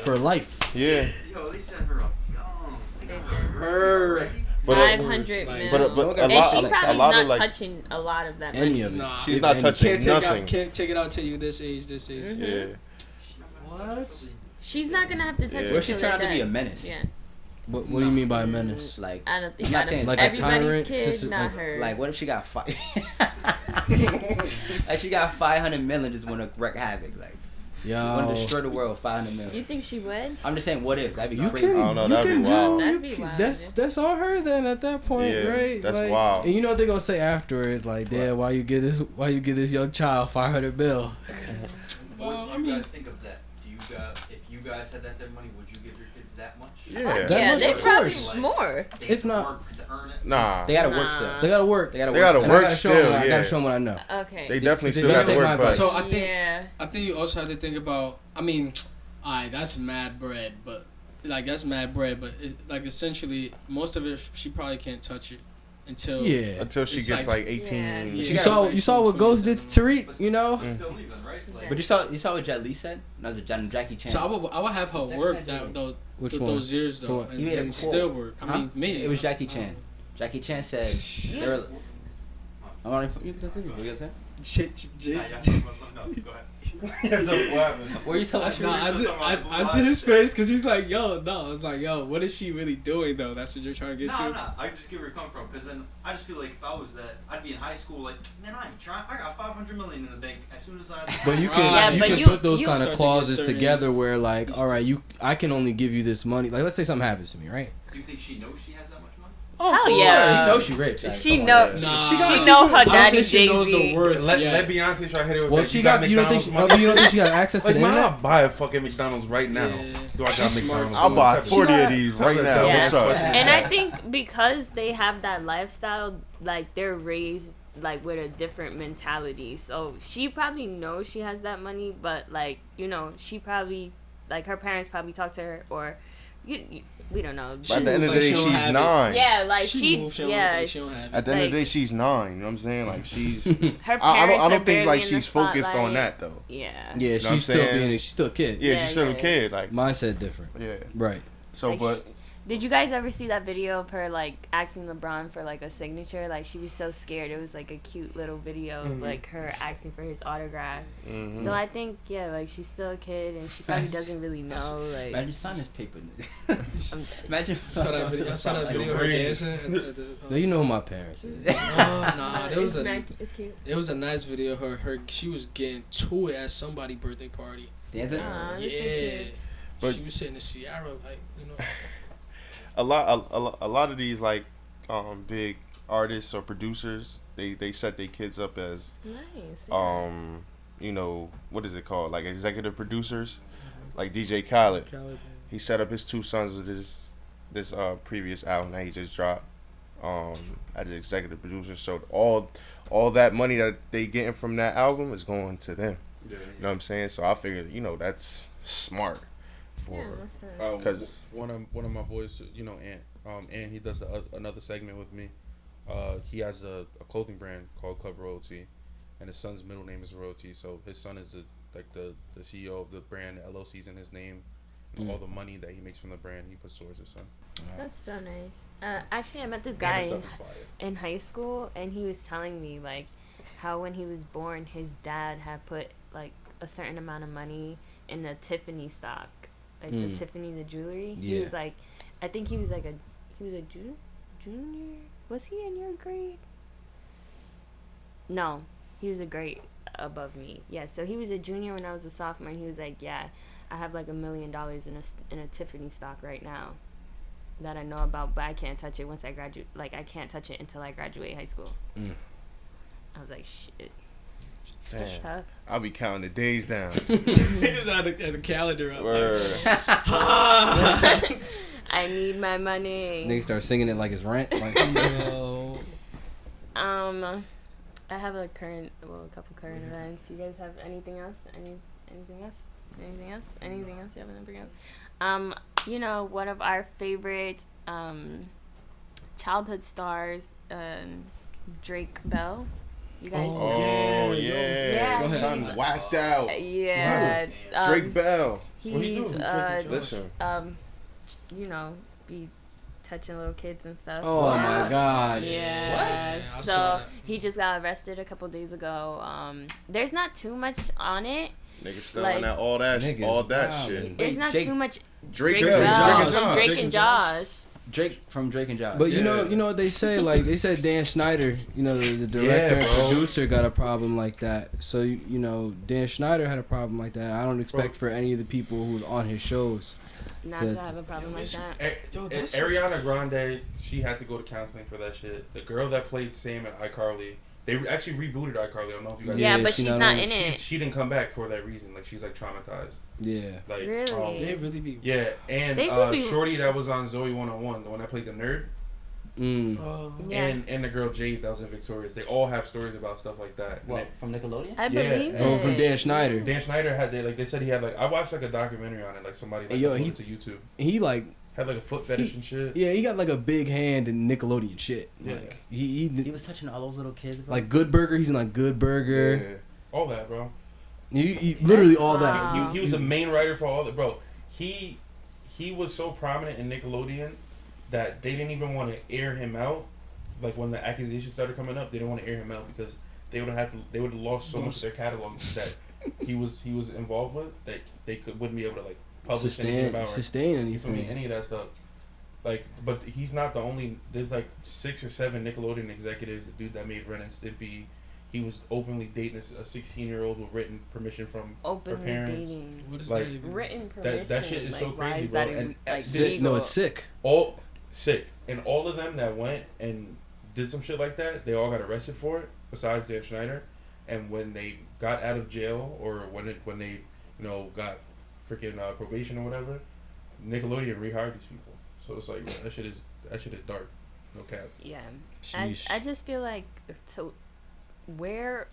For life. yeah. Yo, they set her up young. They got Her. But 500 Like- mil. but a And lot, and she a probably lot not of like, touching a lot of that Any money. of it. Nah. she's If not any. touching Can't take nothing. out. Can't take it out till you this age. This age. Mhm. Yeah. What? She's not gonna have to touch Yeah. it. What if she till turned out to they're be a dead. menace? Yeah. What do you mean by a menace? Like, I don't think I'm not out saying of like a everybody's tyrant kid, to not like- her. like what if she got like she got 500 million just want to wreak havoc, like want to Yo. destroy the world, 500 million. You think she would? I'm just saying, what if that'd be You crazy? can, I don't know, you that'd be can wild. That'd do, be you can, wild. that's on her then at that point, Yeah, right? that's like, wild. And you know what they're gonna say afterwards, like, damn, why you give this young child 500 bill? What do you guys think of that? Do you guys, if you guys had that type of money, would you give your kids that much? Yeah. That Yeah, much, they of probably course. more. They If have to not- work to earn it. Nah. They gotta work still. Nah. They gotta work. They gotta They work. gotta still. And I work gotta show them. still, I yeah. gotta show them what I know. Okay. They definitely They still gotta got to take work, my but advice. So I think Yeah. you also have to think about. I mean, alright, that's mad bread, but that's mad bread, but like essentially most of it she probably can't touch it until Yeah. until she It's gets like- like 18. Yeah. Yeah. You saw what Ghost did to Tariq, But you know? But still leaving, right? Like, But you saw what Jet Li said? That was Jackie Chan. So I would have her work that those Which one? those years For though, what? and, He made a and quote. still work. I Huh? mean, me. It was Jackie Chan. Jackie Chan said they were. I want to. You gonna say? yeah, yeah, talking about something else. Go ahead. It's a weapon. What are you telling me? Nah, I see his face because he's like, yo, no. I was like, yo, what is she really doing though? That's what you're trying to get No, to. no, I just get where you're coming from, because then I just feel like if I was that, I'd be in high school like, man, I ain't trying. I got $500 million in the bank as soon as I. But you Yeah, can you but can you- put those you kind start of to get clauses certain- together where like, you all right, I can only give you this money. Like, let's say something happens to me, right? Do you think she knows she has that much money? Oh, Hell She yeah. knows she rich. Like, She come on, know. yeah. Nah. She know her I don't daddy think she knows the Jay-Z. worth. Let yet. Beyonce try to hit it with Well, that. she You got. You don't think? McDonald's money? You don't think she got access to Like, the man, internet? I'll buy a fucking McDonald's right now. Yeah. Do I got She's smart, McDonald's? too. I'll buy Tell 40 her of these that right now. dumbass Yeah. What's up? question. And I think because they have that lifestyle, like they're raised like with a different mentality. So she probably knows she has that money, but like, you know, she probably like her parents probably talk to her, or we don't know. By the end of the Like, day, she don't she's have it. 9. Yeah, like she moved, she don't have it. At the end of the like- day, she's 9. You know what I'm saying? Like, she's. her I parents don't are think barely like in the she's focused on spotlight. that though. Yeah. Yeah, what I'm she's still saying? she's still a kid. Yeah, Yeah, she's still a yeah. kid. Like, Mindset different. yeah. Right. So, Like, but Did you guys ever see that video of her like asking LeBron for like a signature? Like she was so scared. It was like a cute little video of like her asking for his autograph. mhm. So I think yeah, like she's still a kid and she probably doesn't really know. Like Imagine sign this paper. I'm- Imagine. Saw that video. I saw that video of her dancing. at the- So you know who my parents is. Nah, there was it's cute. it was a nice video. Of her she was getting to it at somebody's birthday party. Dancing? Aw, that's so Yeah, cute. But- she was sitting in Sierra like a lot of these like big artists or producers, they set their kids up as Nice. Yeah. you know, what is it called, like executive producers, like DJ Khaled. He set up his 2 sons with this previous album that he just dropped as an executive producer. So all that money that they getting from that album is going to them. Yeah. You know what I'm saying? So I figured, you know, that's smart Yeah, for that's nice. 'cause- one of my boys, you know, Ant he does another segment with me. He has a clothing brand called Club Royalty, and his son's middle name is Royalty. So his son is the CEO of the brand. The LLC's in his name. And all the money that he makes from the brand, he puts towards his son. That's so nice. Actually, I met this And guy his stuff is fire. in high school, and he was telling me like how when he was born, his dad had put like a certain amount of money in the Tiffany stock, like the Tiffany the jewelry. He Yeah. was like, I think he was a junior. Was he in your grade? No, he was a grade above me. Yeah, so he was a junior when I was a sophomore, and he was like, yeah, I have like $1 million in a Tiffany stock right now that I know about, but I can't touch it once I graduate. Like I can't touch it until I graduate high school. I was like, shit, that's Damn. tough. I'll be counting the days down. he just had the calendar up. Word. I need my money. Niggas start singing it like it's rent. Like, yo. I have a couple current events. You guys have anything else? Anything else? Anything else? Anything else you haven't bring up? You know, one of our favorite childhood stars, Drake Bell. You guys know? Oh Yeah. yeah, Go ahead. son whacked out. Yeah. Drake Bell. He's Listen, you know, be touching little kids and stuff. Oh my God. Yeah. Yeah, I So saw that. he just got arrested a couple days ago. There's not too much on it. niggas still Like- on that all that Niggas shit. wildin'. There's not Jake- too much. Drake Drake Bell. Bell Drake from Bell. Drake and Josh. Drake from Drake and Josh. But you Yeah. know what they say, like they said Dan Schneider, you know, the director and bro. producer got a problem like that. So you know, Dan Schneider had a problem like that. I don't expect for any of the people who's on his shows. Not So- to have a problem like that. that's- Ariana Grande, she had to go to counseling for that shit. The girl that played Sam at iCarly They actually rebooted iCarly. I don't know if you guys. Yeah, know. but she's not in She, it. she didn't come back for that reason. Like she's like traumatized. Yeah. Like Really? They really be. yeah, and They do be- Shorty that was on Zoe 101, the one that played the nerd, Yeah. and the girl Jade that was in Victorious. They all have stories about stuff like that. What, from Nickelodeon? I Yeah. believe From it. Dan Schneider. Dan Schneider had they said he had like I watched like a documentary on it, like somebody like Hey, yo, uploaded he- it to YouTube. He like Had like a foot fetish and shit. yeah, he got like a big hand in Nickelodeon shit. Yeah. Like he He was touching all those little kids, bro. like Good Burger. He's in like Good Burger. Yeah. All that, bro. He literally That's all that. wild. He was the main writer for all that, bro. He was so prominent in Nickelodeon that they didn't even want to air him out. Like when the accusations started coming up, they didn't want to air him out because they would have lost so much of their catalog that he was involved with that they wouldn't be able to like publish anything about. Sustain You feel me? anything. Any of that stuff. Like, but he's not the only. There's like 6 or 7 Nickelodeon executives. The dude that made Ren and Stimpy, he was openly dating a 16-year-old with written permission from Openly her parents. dating. What is Like, that even? Written permission. That shit is like, so why crazy, is bro. that And like, this- No, legal? it's sick. All sick, and all of them that went and did some shit like that, they all got arrested for it. Besides Dan Schneider, and when they got out of jail or when they got freaking probation or whatever, Nickelodeon rehired these people. So it's like that shit is dark, no cap. Yeah. Sheesh. I just feel like so when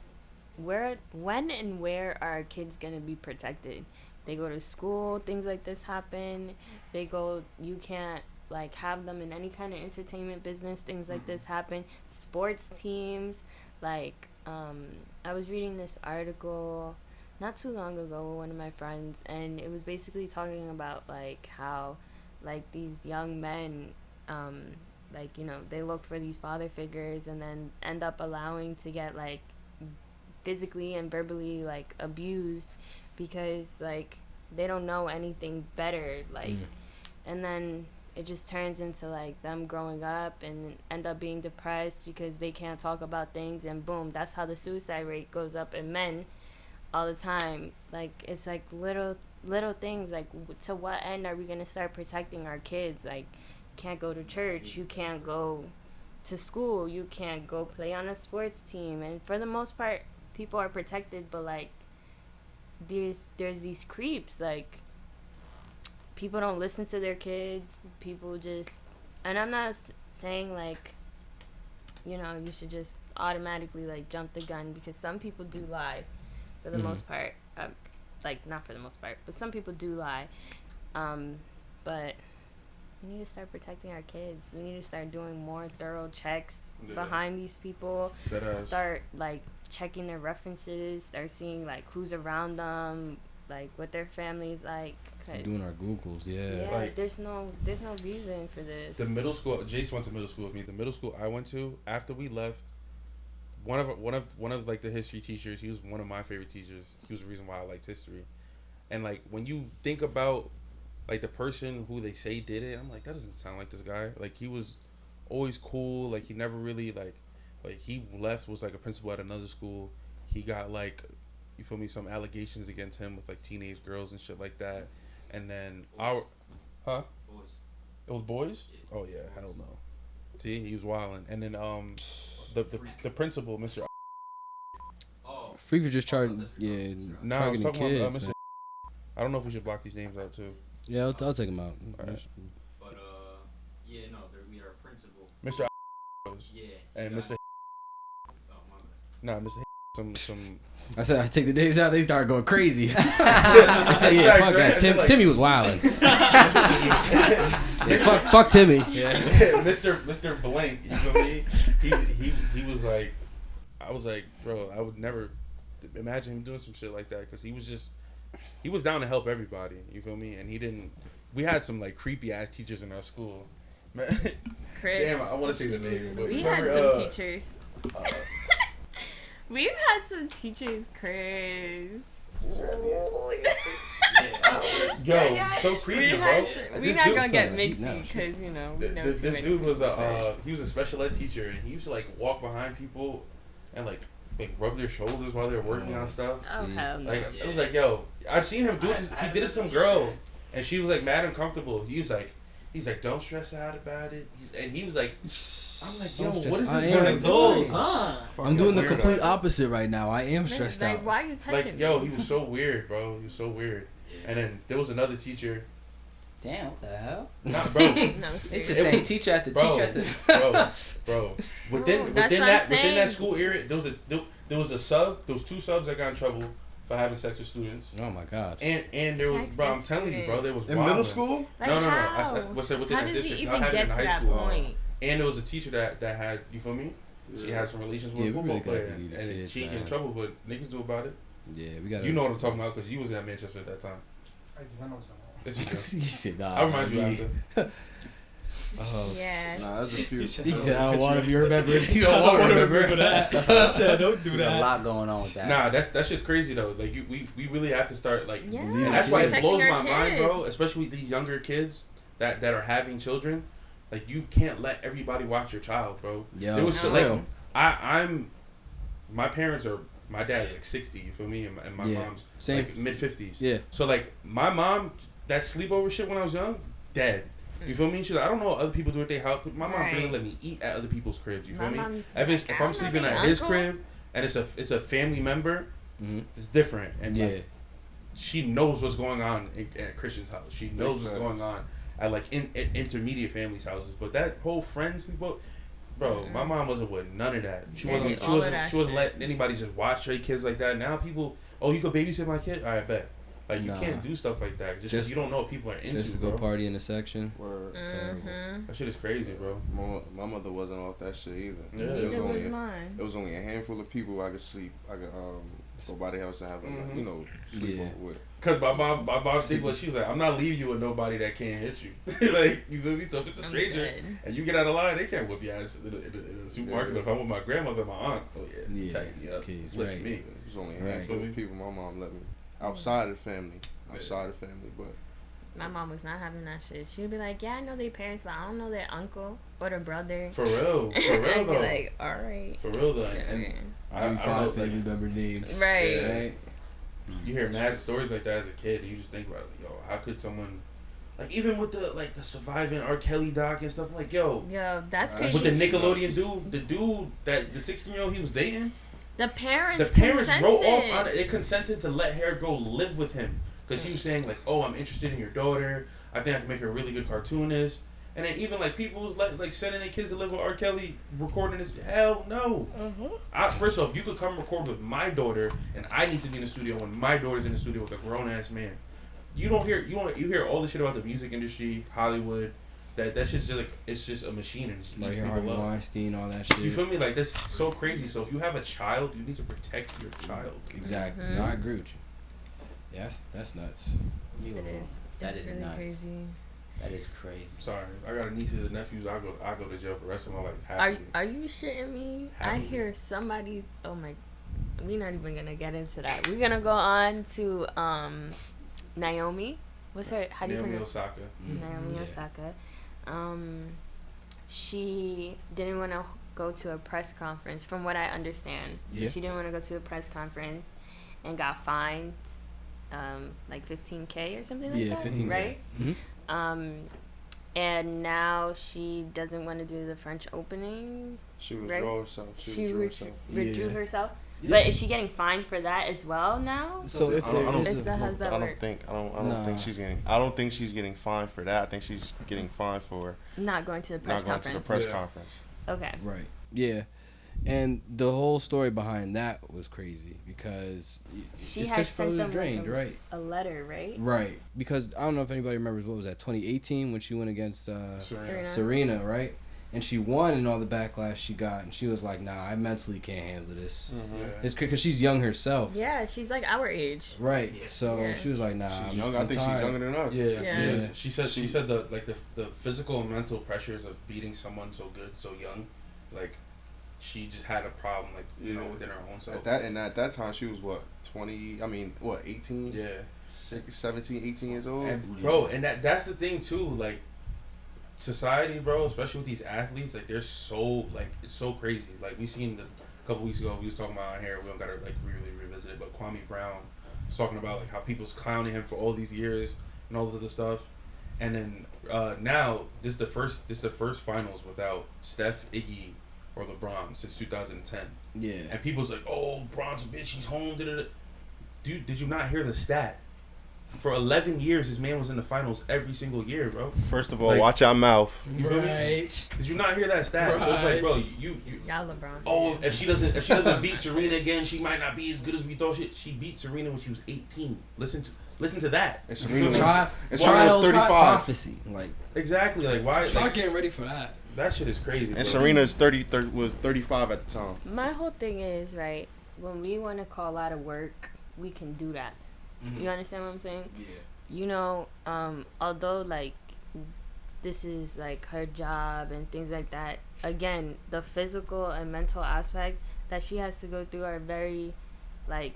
and where are our kids gonna be protected? They go to school, things like this happen. You can't like have them in any kind of entertainment business, things like this happen. Sports teams, like I was reading this article not too long ago with one of my friends, and it was basically talking about like how like these young men like they look for these father figures and then end up allowing to get like physically and verbally like abused because like they don't know anything better, like and then it just turns into like them growing up and end up being depressed because they can't talk about things, and boom, that's how the suicide rate goes up in men all the time. Like it's like little things, like to what end are we gonna start protecting our kids? Like you can't go to church, you can't go to school, you can't go play on a sports team, and for the most part people are protected, but like there's these creeps, like people don't listen to their kids, people just, and I'm not saying like you should just automatically like jump the gun, because some people do lie for the most part, like not for the most part, but some people do lie, but we need to start protecting our kids. We need to start doing more thorough checks behind these people. Start like checking their references, start seeing like who's around them, like what their family's like. Doing our Googles, yeah. Like, there's no reason for this. The middle school, Jace went to middle school with me. The middle school I went to, after we left, one of like the history teachers, he was one of my favorite teachers. He was the reason why I liked history. And like when you think about like the person who they say did it, I'm like, that doesn't sound like this guy. Like he was always cool. Like he never really like he left, was like a principal at another school. He got like, you feel me, some allegations against him with like teenage girls and shit like that. And then Boys. Boys. It was boys? Yeah. Oh yeah, hell no. See, he was wilding. And then the principal, Mr. Oh. Free for just charging, Nah, I was targeting talking kids. about Mr. Man. I don't know if we should block these names out too. Yeah, I'll take them out. Alright. But yeah, no, we are a principal. Mr. Yeah. and Mr. Oh my bad. Nah, Mr. some. I said I take the names out. They start going crazy. I said yeah, fuck that. Timmy was wilding. Yeah, fuck Timmy. Yeah. Mr. Blank, you feel me? He was like, I was like, bro, I would never imagine him doing some shit like that, because he was down to help everybody. You feel me? And he didn't. We had some like creepy ass teachers in our school. Chris. Damn, I want to say the name, but We remember, had some teachers. We've had some teachers, Chris. Yo, so creepy, bro. We're not gonna get mixy because we know This too many dude was people. he was a special ed teacher, and he used to like walk behind people and like rub their shoulders while they're working on stuff. Oh hell no! Like I was like, yo, I've seen him do this. He did it to some girl, and she was like mad uncomfortable. He was like, He's like, don't stress out about it. And he was like, I'm like, yo, Don't what is stress. this I am. guy doing? Huh? I'm doing the Weirdo. complete opposite right now. I am Man, stressed like, out. why are you touching Like, yo, me? he was so weird, bro. He was so weird. And then there was another teacher. Damn, what the hell? Not, bro. No, It's seriously. just saying teacher after Bro, teacher after. bro. Within that's within what that I'm within that saying. school area, there was a sub. There was 2 subs that got in trouble for having sex with students. Oh my god. And there was, bro. I'm Sexist telling you, bro. There was In middle wilding. school? Like, No. how? I said within How that does district. he I even had it get in to high that school. point? And there was a teacher that had, you feel me? She had some relations with Yeah, a we football really gotta player, leave the and kids, she get in man. trouble. But niggas do about it. Yeah, we got. You know what I'm talking about because you was at Manchester at that time. I know something. Yes, you do. He said, nah, I'll remind you me. after. Yeah. Nah, that's a few. He said, I don't want to be remembered. He don't want to remember that. I said, don't do There's a that. lot going on with that. Nah, that's just crazy though. Like we really have to start like, Yeah. and that's why it Protecting blows our my mind, bro. kids. Especially these younger kids that are having children. Like you can't let everybody watch your child, bro. Yo, There was so, No. like I'm, my parents are. My dad's like 60, you feel me, and my Yeah. mom's Same. like mid 50s. Yeah. So like my mom, that sleepover shit when I was young, dead. You feel me? She's like, I don't know what other people do at their house. But my mom barely Right. let me eat at other people's cribs. You feel My me? mom's If like, I'm I'm sleeping not at the his uncle. crib and it's a family member, Mhm. it's different. And Yeah. like she knows what's going on at Christian's house. She knows what's facts. going on at like at intermediate families' houses. But that whole friend sleepover, bro, my mom wasn't with none of that. She They wasn't. did She all of wasn't. that She wasn't shit. letting anybody just watch their kids like that. Now people, oh, you could babysit my kid. All right, bet. Like you Nah. can't do stuff like that just 'cause Just- you don't know what people are into, Just to go bro. party in the section. Word. Terrible. Mm-hmm. That shit is crazy, bro. My mother wasn't off that shit either. Yeah. It Neither was was only mine. it was only a handful of people I could sleep. I could go by the house and have like, you know, sleep Yeah. with. Cause my mom sleep. She was like, I'm not leaving you with nobody that can't hit you. Like you feel me? So if it's a I'm stranger dead. and you get out of line, they can't whip your ass in a supermarket. But if I'm with my grandmother, my aunt, oh yeah, Yeah, tighten me up, kids, lift right. me. It was only a Right. handful of people my mom let me outside of the family. But My mom was not having that shit. She'd be like, yeah, I know their parents, but I don't know their uncle or their brother. For real, I'd be though. like, all right. For real though, and Yeah. I Every don't five know, family like, member names. Right. Yeah. Right. you hear mad stories like that as a kid, and you just think about, yo, how could someone, like even with the surviving R. Kelly doc and stuff, like yo, Yo, that's With with crazy. the Nickelodeon dude that the 16-year-old he was dating. The parents The parents wrote off consented. on it. They consented to let her go live with him because he was saying like, "Oh, I'm interested in your daughter. I think I can make her a really good cartoonist." And then even like people was like sending their kids to live with R. Kelly, recording this. Hell no. First off, you could come record with my daughter, and I need to be in the studio when my daughter's in the studio with a grown ass man. You hear all the shit about the music industry, Hollywood. That's just like it's just a machine and it just Like eats your people Harvey up. Weinstein, all that shit. You feel me? Like that's so crazy. So if you have a child, you need to protect your child. Exactly. Mhm. No, I agree with you. Yeah, that's nuts. It is. That It's is really nuts. crazy. That is crazy. Sorry, I got a nieces and nephews. I go to jail for the rest of my life. Are Happily. are you shitting me? I Happily. hear somebody. Oh my, we're not even gonna get into that. We're gonna go on to Naomi. What's her? How do you Naomi pronounce? Osaka. Naomi Yeah. Osaka. She didn't want to go to a press conference. From what I understand, Yeah. she didn't want to go to a press conference, and got fined, like $15,000 or something like Yeah, that. 15K. Right. Mhm. And now she doesn't want to do the French opening. she Right. withdrew herself. She She withdrew withdrew herself. Yeah. herself. Yeah. But is she getting fined for that as well now? So if I don't- there I don't- is Is that how that I work? don't Nah. think she's getting. I don't think she's getting fined for that. I think she's getting fined for Not going to the press not going to the conference. press Yeah. conference. Okay. Right. Yeah. And the whole story behind that was crazy because She it's had 'cause Fro sent was them drained, like right? a letter, right? Right. Because I don't know if anybody remembers what was that 2018 when she went against Serena. Serena, right? And she won and all the backlash she got, and she was like, "Nah, I mentally can't handle this." Yeah. It's because she's young herself, Yeah, she's like our age. right? Yeah. So Yeah. she was like, "Nah, She's I'm, young. I'm I think she's tired." younger than us. Yeah, Yeah. She, is. She said the physical and mental pressures of beating someone so good so young, like she just had a problem Yeah. within her own self. At that time she was what 20. I mean what 18. Yeah. 17, 18 years old. And, bro, and that's the thing too, like society, bro, especially with these athletes, like they're so it's so crazy. Like we seen a couple weeks ago, we was talking about on here. We don't gotta like really revisit it, but Kwame Brown was talking about like how people's clowning him for all these years and all of the stuff. And then now this is the first finals without Steph, Iggy, or LeBron since 2010. Yeah. And people's like, oh, LeBron's a bitch, he's home. Da-da-da. Dude, did you not hear the stat? For 11 years, this man was in the finals every single year, bro. First of all, watch your mouth. You feel me? Did you not hear that stat? Right. So it's like, bro, you Y'all LeBron. oh, if she doesn't beat Serena again, she might not be as good as we thought. She beat Serena when she was 18. Listen to that. And Serena was 35. Prophecy. Like, Exactly. Like, why? Try Like, getting ready for that. that shit is crazy. And bro. Serena's 35 at the time. My whole thing is, right, when we want to call out of work, we can do that. Mhm. You understand what I'm saying? Yeah. You know, although, like, this is, like, her job and things like that, again, the physical and mental aspects that she has to go through are very, like,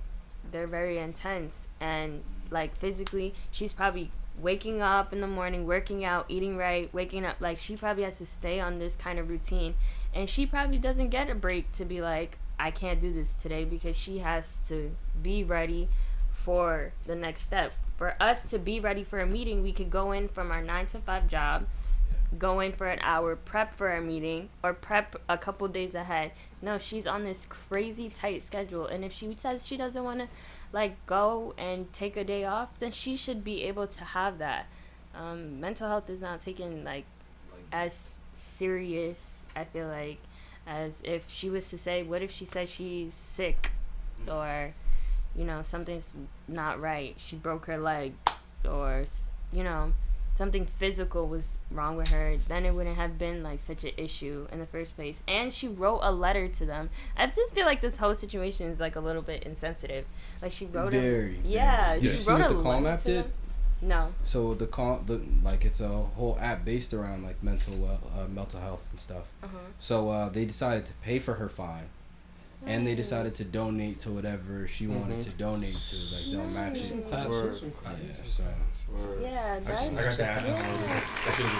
they're very intense. And, like, physically, she's probably waking up in the morning, working out, eating right, waking up. Like, she probably has to stay on this kind of routine. And she probably doesn't get a break to be like, I can't do this today, because she has to be ready for the next step. For us to be ready for a meeting, we could go in from our 9 to 5 job, go in for an hour, prep for our meeting, or prep a couple days ahead. No, she's on this crazy tight schedule. And if she says she doesn't want to, like, go and take a day off, then she should be able to have that. Mental health is not taken, like, as serious, I feel like, as if she was to say, what if she says she's sick, or, you know, something's not right, she broke her leg, or, you know, something physical was wrong with her, then it wouldn't have been, like, such an issue in the first place. And she wrote a letter to them. I just feel like this whole situation is, like, a little bit insensitive. Like, she wrote Very. yeah, Did she you see wrote what a the Calm letter app to did? them. No. So like it's a whole app based around like mental health and stuff. So they decided to pay for her fine, and they decided to donate to whatever she wanted to donate to. Like they'll match it. Some claps. Some claps. Yeah. So Yeah, I that's, got that. That shit is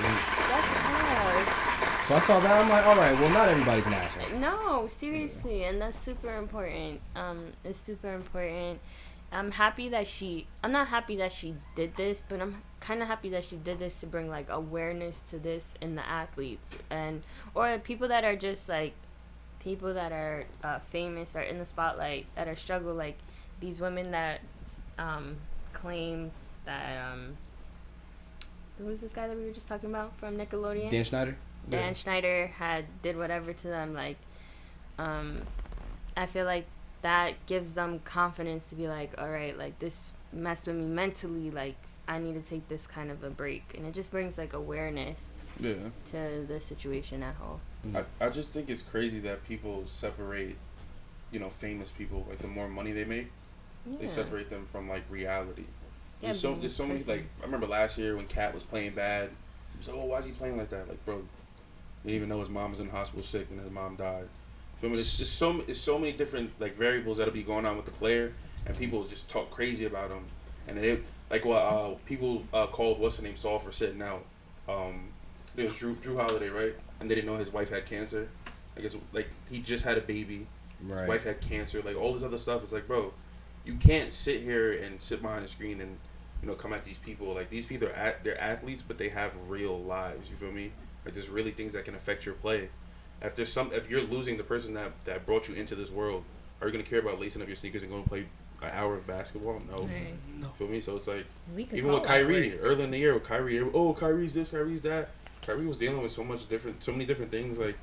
that's tough. I saw that. I'm like, all right. Well, not everybody's an asshole. No, seriously, and that's super important. It's super important. I'm not happy that she did this, but I'm kind of happy that she did this to bring, like, awareness to this in the athletes, or people that are just, like, people that are famous or in the spotlight that are struggle, like these women that claim that who was this guy that we were just talking about from Nickelodeon? Dan Schneider. Dan Schneider did whatever to them. Like, I feel like that gives them confidence to be like, all right, like, this messed with me mentally, like, I need to take this kind of a break. And it just brings, like, awareness to the situation at whole. I just think it's crazy that people separate, you know, famous people. Like, the more money they make, they separate them from, like, reality. Yeah, There's so many, like, I remember last year when Cat was playing bad. He was like, oh, why is he playing like that? Like, bro, didn't even know his mom was in the hospital sick and his mom died. Feel me? It's so many different, like, variables that'll be going on with the player, and people just talk crazy about him. And it, like, what people called what's the name Saul for sitting out. There was Drew Holiday, right? And they didn't know his wife had cancer. I guess, like, he just had a baby. Right. His wife had cancer. Like, all this other stuff. It's like, bro, you can't sit here and sit behind a screen and, you know, come at these people. Like, these people they're athletes, but they have real lives. You feel me? Like, there's really things that can affect your play. If you're losing the person that brought you into this world, are you gonna care about lacing up your sneakers and going to play an hour of basketball? No. Right. Feel me? So it's like, We even with Kyrie early in the year, with Kyrie, Kyrie's this, Kyrie's that. Kyrie was dealing with so many different things, like,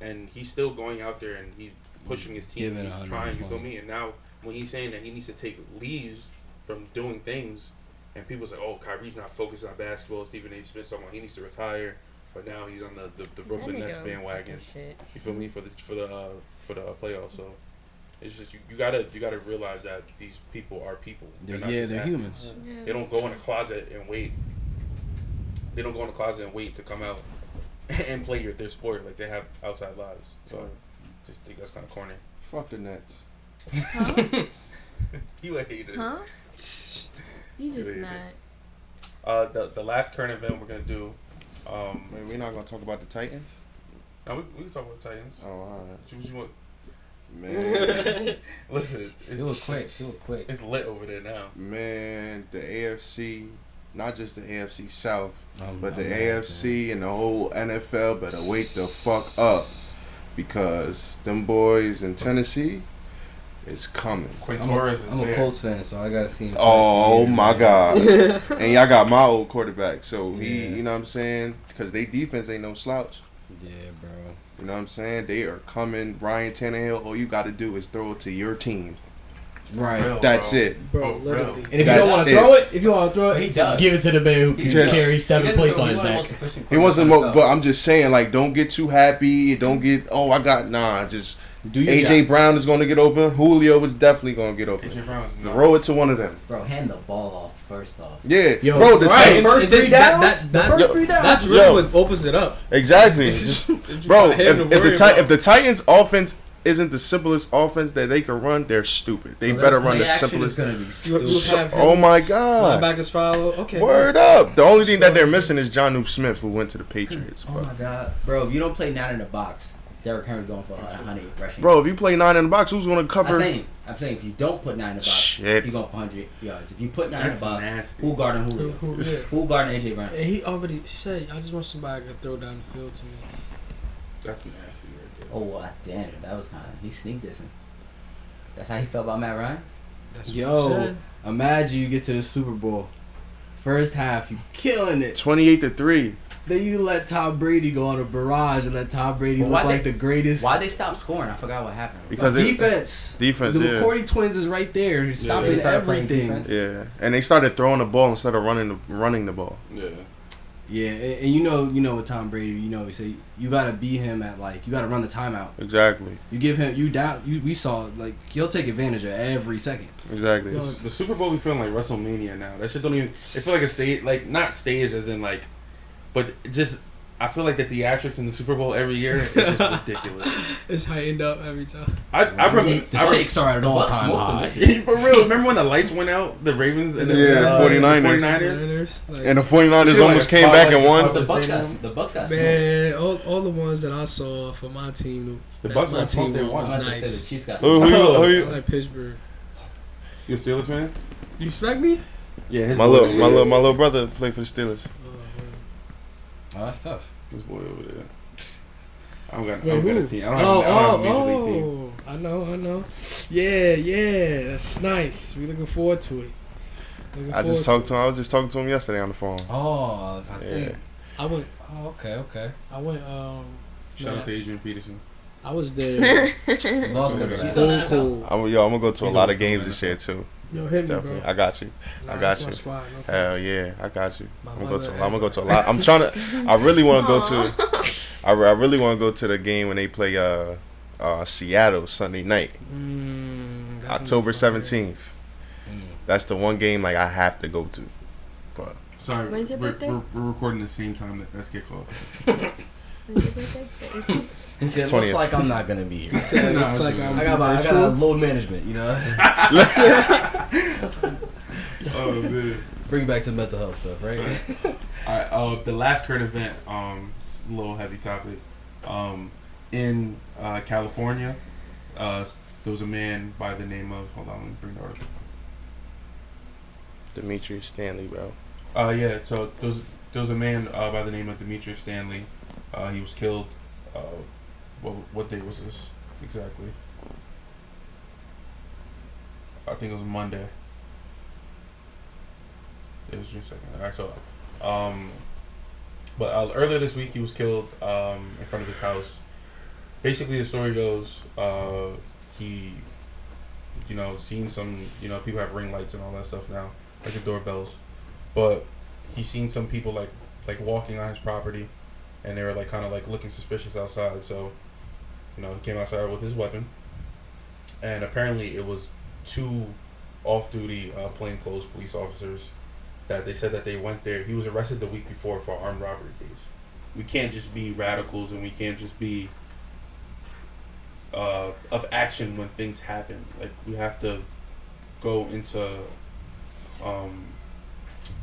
and he's still going out there and he's pushing his team. He's trying. You feel me? And now when he's saying that he needs to take leaves from doing things, and people say, "Oh, Kyrie's not focused on basketball." Stephen A. Smith talking about he needs to retire, but now he's on the Brooklyn Nets bandwagon. You feel me for the playoffs? So it's just you gotta realize that these people are people. They're athletes. humans. They don't go in a closet and wait. They don't go in the closet and wait to come out and play their sport. Like, they have outside lives. So just think that's kind of corny. Fuck the Nets. Huh? You a hater. Huh? You just not. The last current event we're gonna do. Wait, we're not gonna talk about the Titans. No, we can talk about the Titans. Oh, all right. What you want? Man, Listen, She look quick. It's lit over there now. man, the AFC not just the AFC South, but the AFC and the whole NFL better wake the fuck up, because them boys in Tennessee is coming. I'm a Colts fan, so I gotta see him. Oh my God! And y'all got my old quarterback, so he, you know what I'm saying? Because they defense ain't no slouch. Yeah, bro. You know what I'm saying? They are coming. Ryan Tannehill, all you got to do is throw it to your team. Right. Real, That's bro. it. Bro, literally. And if you don't want to throw it, He does. give it to the man who can Just- carry 7 plates on his back. He wasn't, but I'm just saying, like, don't get too happy. Don't get, just Do your AJ job. Brown is going to get open. Julio is definitely going to get open. AJ Brown is Throw it to one of them. Bro, hand the ball off first off. Yeah, Yo, bro. The right, Titans. First 3 downs? That's First 3 downs? That's really what opens it up. Exactly, bro. got him to worry If about. the Titans' offense isn't the simplest offense that they can run, they're stupid. They better run the simplest. You have him, Oh my God! linebackers follow. Okay. Word up. The only thing that they're missing is Jonnu Smith, who went to the Patriots. Oh But, my God, bro! If you don't play 9 in the box, Derrick Henry going for 100 rushing. bro, if you play 9 in the box, who's going to cover? I'm saying if you don't put 9 in the box, Shit. you going for 100 yards. If you put 9 in That's the box, nasty. who guarding Julio? Yeah. Who guarding AJ Brown? And he already said, "I just want somebody to throw down the field to me." That's nasty right there. Oh, well, damn it, that was kind of he sneak dissing. That's how he felt about Matt Ryan. That's what he Yo, said. imagine you get to the Super Bowl. First half, you killing it. 28-3. Then you let Tom Brady go on a barrage and let Tom Brady Well, look why like they- the greatest. Why they stopped scoring? I forgot what happened. Because defense. yeah. The McCourty twins is right there, stopping They started playing everything. defense. Yeah, and they started throwing the ball instead of running the ball. Yeah. Yeah, and you know with Tom Brady, we say you gotta beat him at you gotta run the timeout. Exactly. You give him we saw he'll take advantage of every second. Exactly. The Super Bowl be feeling like WrestleMania now. That shit don't even. It feel like a stage, like not stage as in like, but just I feel like the theatrics in the Super Bowl every year is just ridiculous. It's heightened up every time. I remember The stakes are at an all-time high. For real, remember when the lights went out? The Ravens and the 49ers. 49ers. Like, And the 49ers Shit, like almost a came back and spotlight won. The The Bucks stadium? got the Bucks got smoked. man, all the ones that I saw for my team, The that Bucks my got smoked, they won won. was I was about to say the nice. Chiefs got Who smoked. you- I like Pittsburgh. You a Steelers fan? You respect me? Yeah, his My boy. little brother played for the Steelers. Oh, that's tough. This boy over there. I don't got Wait, a who? team. I don't have a major league team. I know. Yeah, that's nice. We looking forward to it. I was just talking to him yesterday on the phone. Oh, I Yeah. think. I went. Oh, okay. I went. Shout out to Adrian Peterson. I was there. Lost Okay. that. cool. I'm gonna go to a He's lot always of games doing this year too. Yo, hit me, Definitely, bro. I got you. Nah, I got that's you. my spot. No Hell yeah, I got you. My I'm gonna mother- go to a lot. I'm trying to. I really want to go to. I really want to go to the game when they play Seattle Sunday night, that's October another fire. 17th. That's the one game like I have to go to. But Sorry, When's your birthday? we're recording the same time that that's kickoff. When's your birthday? The 18th? He said, 20th. looks like I'm not gonna be here. It looks like I'm I got virtual. load management, Oh man. Bring back some mental health stuff, right? All right. The last current event. It's a little heavy topic. In California, there was a man by the name of. Hold on, let me bring the article. Demetrius Stanley, bro. Yeah. So there was a man by the name of Demetrius Stanley. He was killed. What day was this exactly? I think it was Monday. It was June 2nd. Alright, so, but earlier this week he was killed in front of his house. Basically, the story goes, he, seen some, people have ring lights and all that stuff now, like the doorbells, but he seen some people like walking on his property, and they were like kind of like looking suspicious outside. So, he came outside with his weapon, and apparently it was 2 off-duty plainclothes police officers that they said that they went there. He was arrested the week before for an armed robbery case. We can't just be radicals, and we can't just be of action when things happen. Like, we have to go into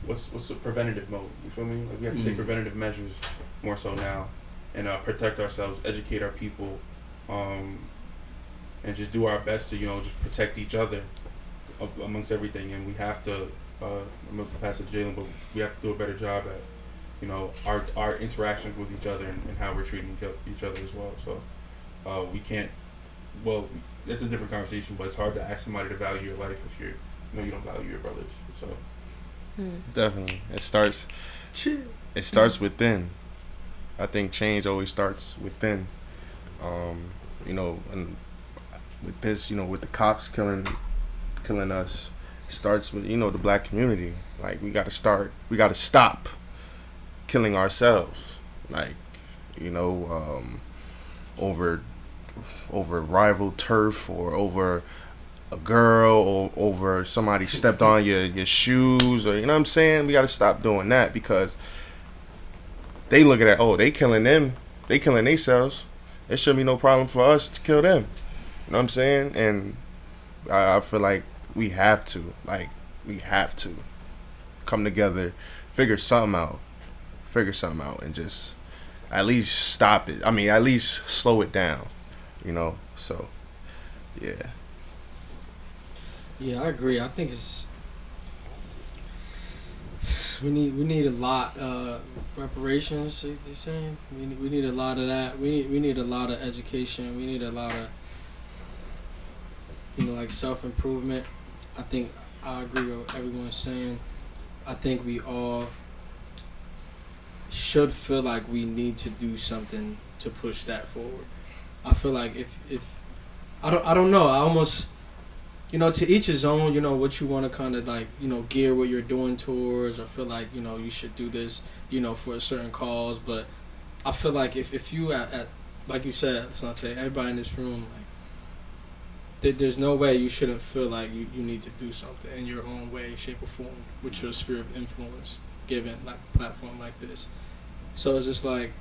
what's the preventative mode? You feel me? Like, we have to take preventative measures more so now, and protect ourselves, educate our people, and just do our best to just protect each other. amongst everything, and we have to. I'm gonna pass it to Jalen, but we have to do a better job at, you know, our interactions with each other and how we're treating each other as well. So we can't. Well, it's a different conversation, but it's hard to ask somebody to value your life if you know you don't value your brothers. So definitely, it starts within. I think change always starts within. You know, and with this, you know, with the cops killing us, it starts with, you know, the black community. Like, we gotta stop killing ourselves. Like, you know, over rival turf, or over a girl, or over somebody stepped on your shoes, or, you know what I'm saying? We gotta stop doing that, because they look at it, oh, they killing themselves. There shouldn't be no problem for us to kill them. You know what I'm saying? And I feel like we have to come together, figure something out, and just at least stop it. I mean, at least slow it down, you know? So, yeah. Yeah, I agree. I think we need a lot reparations. You saying we need a lot of that. We need a lot of education. We need a lot of, you know, like self-improvement. I think I agree with what everyone's saying. I think we all should feel like we need to do something to push that forward. I feel like if I don't know, I almost, you know, to each his own, you know, what you want to kind of like, you know, gear what you're doing towards, or feel like, you know, you should do this, you know, for a certain cause. But I feel like if you at like you said, let's not say everybody in this room, like, there's no way you shouldn't feel like you need to do something in your own way, shape, or form with your sphere of influence, given like a platform like this. So it's just like,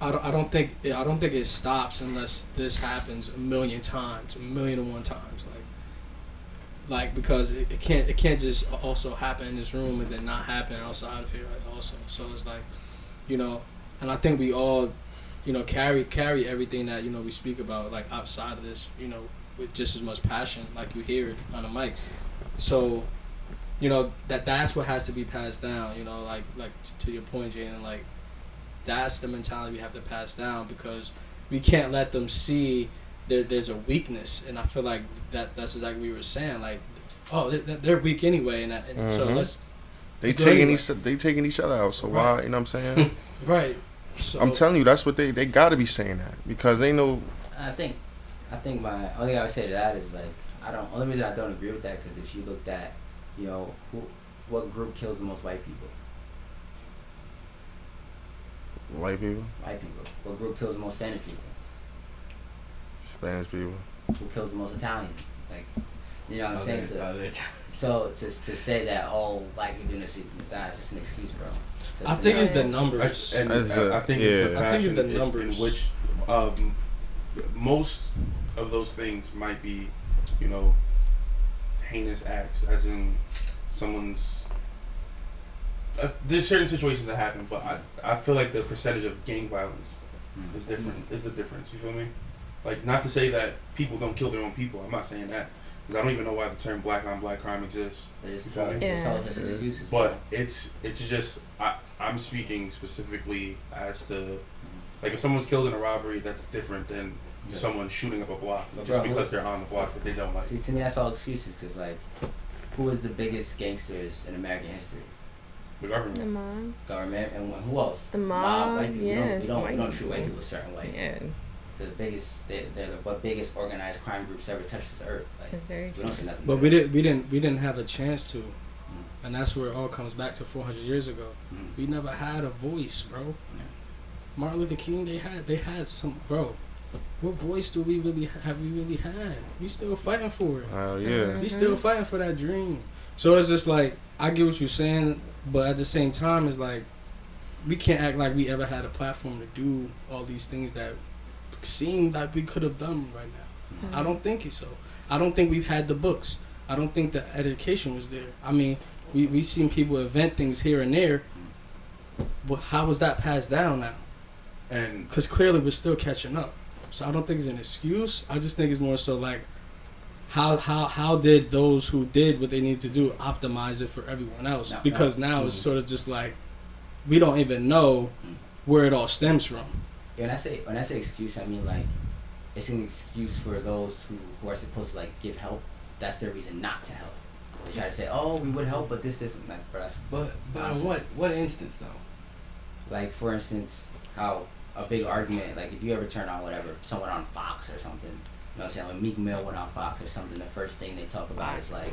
I don't think it stops unless this happens 1,000,000 times, 1,000,001 times, like because it can't just also happen in this room and then not happen outside of here also. So it's like, you know, and I think we all, you know, carry everything that, you know, we speak about, like, outside of this, you know, with just as much passion, like you hear it on a mic. So, you know, that's what has to be passed down, you know, like to your point, Jaden, like, that's the mentality we have to pass down, because we can't let them see there's a weakness. And I feel like that's exactly what we were saying, like, oh, they're weak anyway, and so they taking each other out, so right. Why, you know what I'm saying? Right. So, I'm telling you, that's what they got to be saying that, because they know. I think my only thing I would say to that is, like, only reason I don't agree with that, because if you looked at, you know, what group kills the most white people? White people. What group kills the most Spanish people? Spanish people. Who kills the most Italians? Like, you know what I'm saying? So to say that, oh, black people doing this, that's just an excuse, bro. I think it's the numbers. I think it's the numbers in which most of those things might be, you know, heinous acts, as in someone's. There's certain situations that happen, but I feel like the percentage of gang violence is different. Is the difference? You feel me? Like, not to say that people don't kill their own people. I'm not saying that, because I don't even know why the term black on black crime exists. But it's just I'm speaking specifically as to, like, if someone's killed in a robbery, that's different than someone shooting up a block just because they're on the block that they don't like. See, to me, that's all excuses, because, like, who was the biggest gangsters in American history? The government. The mob. Government, and who else? The mob. White people. Yes. We don't treat white people a certain way. Yeah. The biggest, they're the biggest organized crime groups ever touched this earth. Like, we don't say nothing. But we didn't have a chance to, and that's where it all comes back to 400 years ago. We never had a voice, bro. Martin Luther King, they had some, bro. What voice do we really have? We still fighting for it. Yeah. We still fighting for that dream. So it's just like, I get what you're saying, but at the same time, it's like, we can't act like we ever had a platform to do all these things that seem like we could have done right now. I don't think so. I don't think we've had the books. I don't think the education was there. I mean, we've seen people invent things here and there, but how was that passed down now? And because clearly we're still catching up. So I don't think it's an excuse. I just think it's more so like, how did those who did what they need to do optimize it for everyone else? Because now it's sort of just like we don't even know where it all stems from. Yeah, when I say excuse, I mean like it's an excuse for those who are supposed to like give help. That's their reason not to help. They try to say, "Oh, we would help, but this, and that." But what instance though? Like for instance, how a big argument, like if you ever turn on whatever someone on Fox or something, you know what I'm saying? When Meek Mill went on Fox or something, the first thing they talk about is like,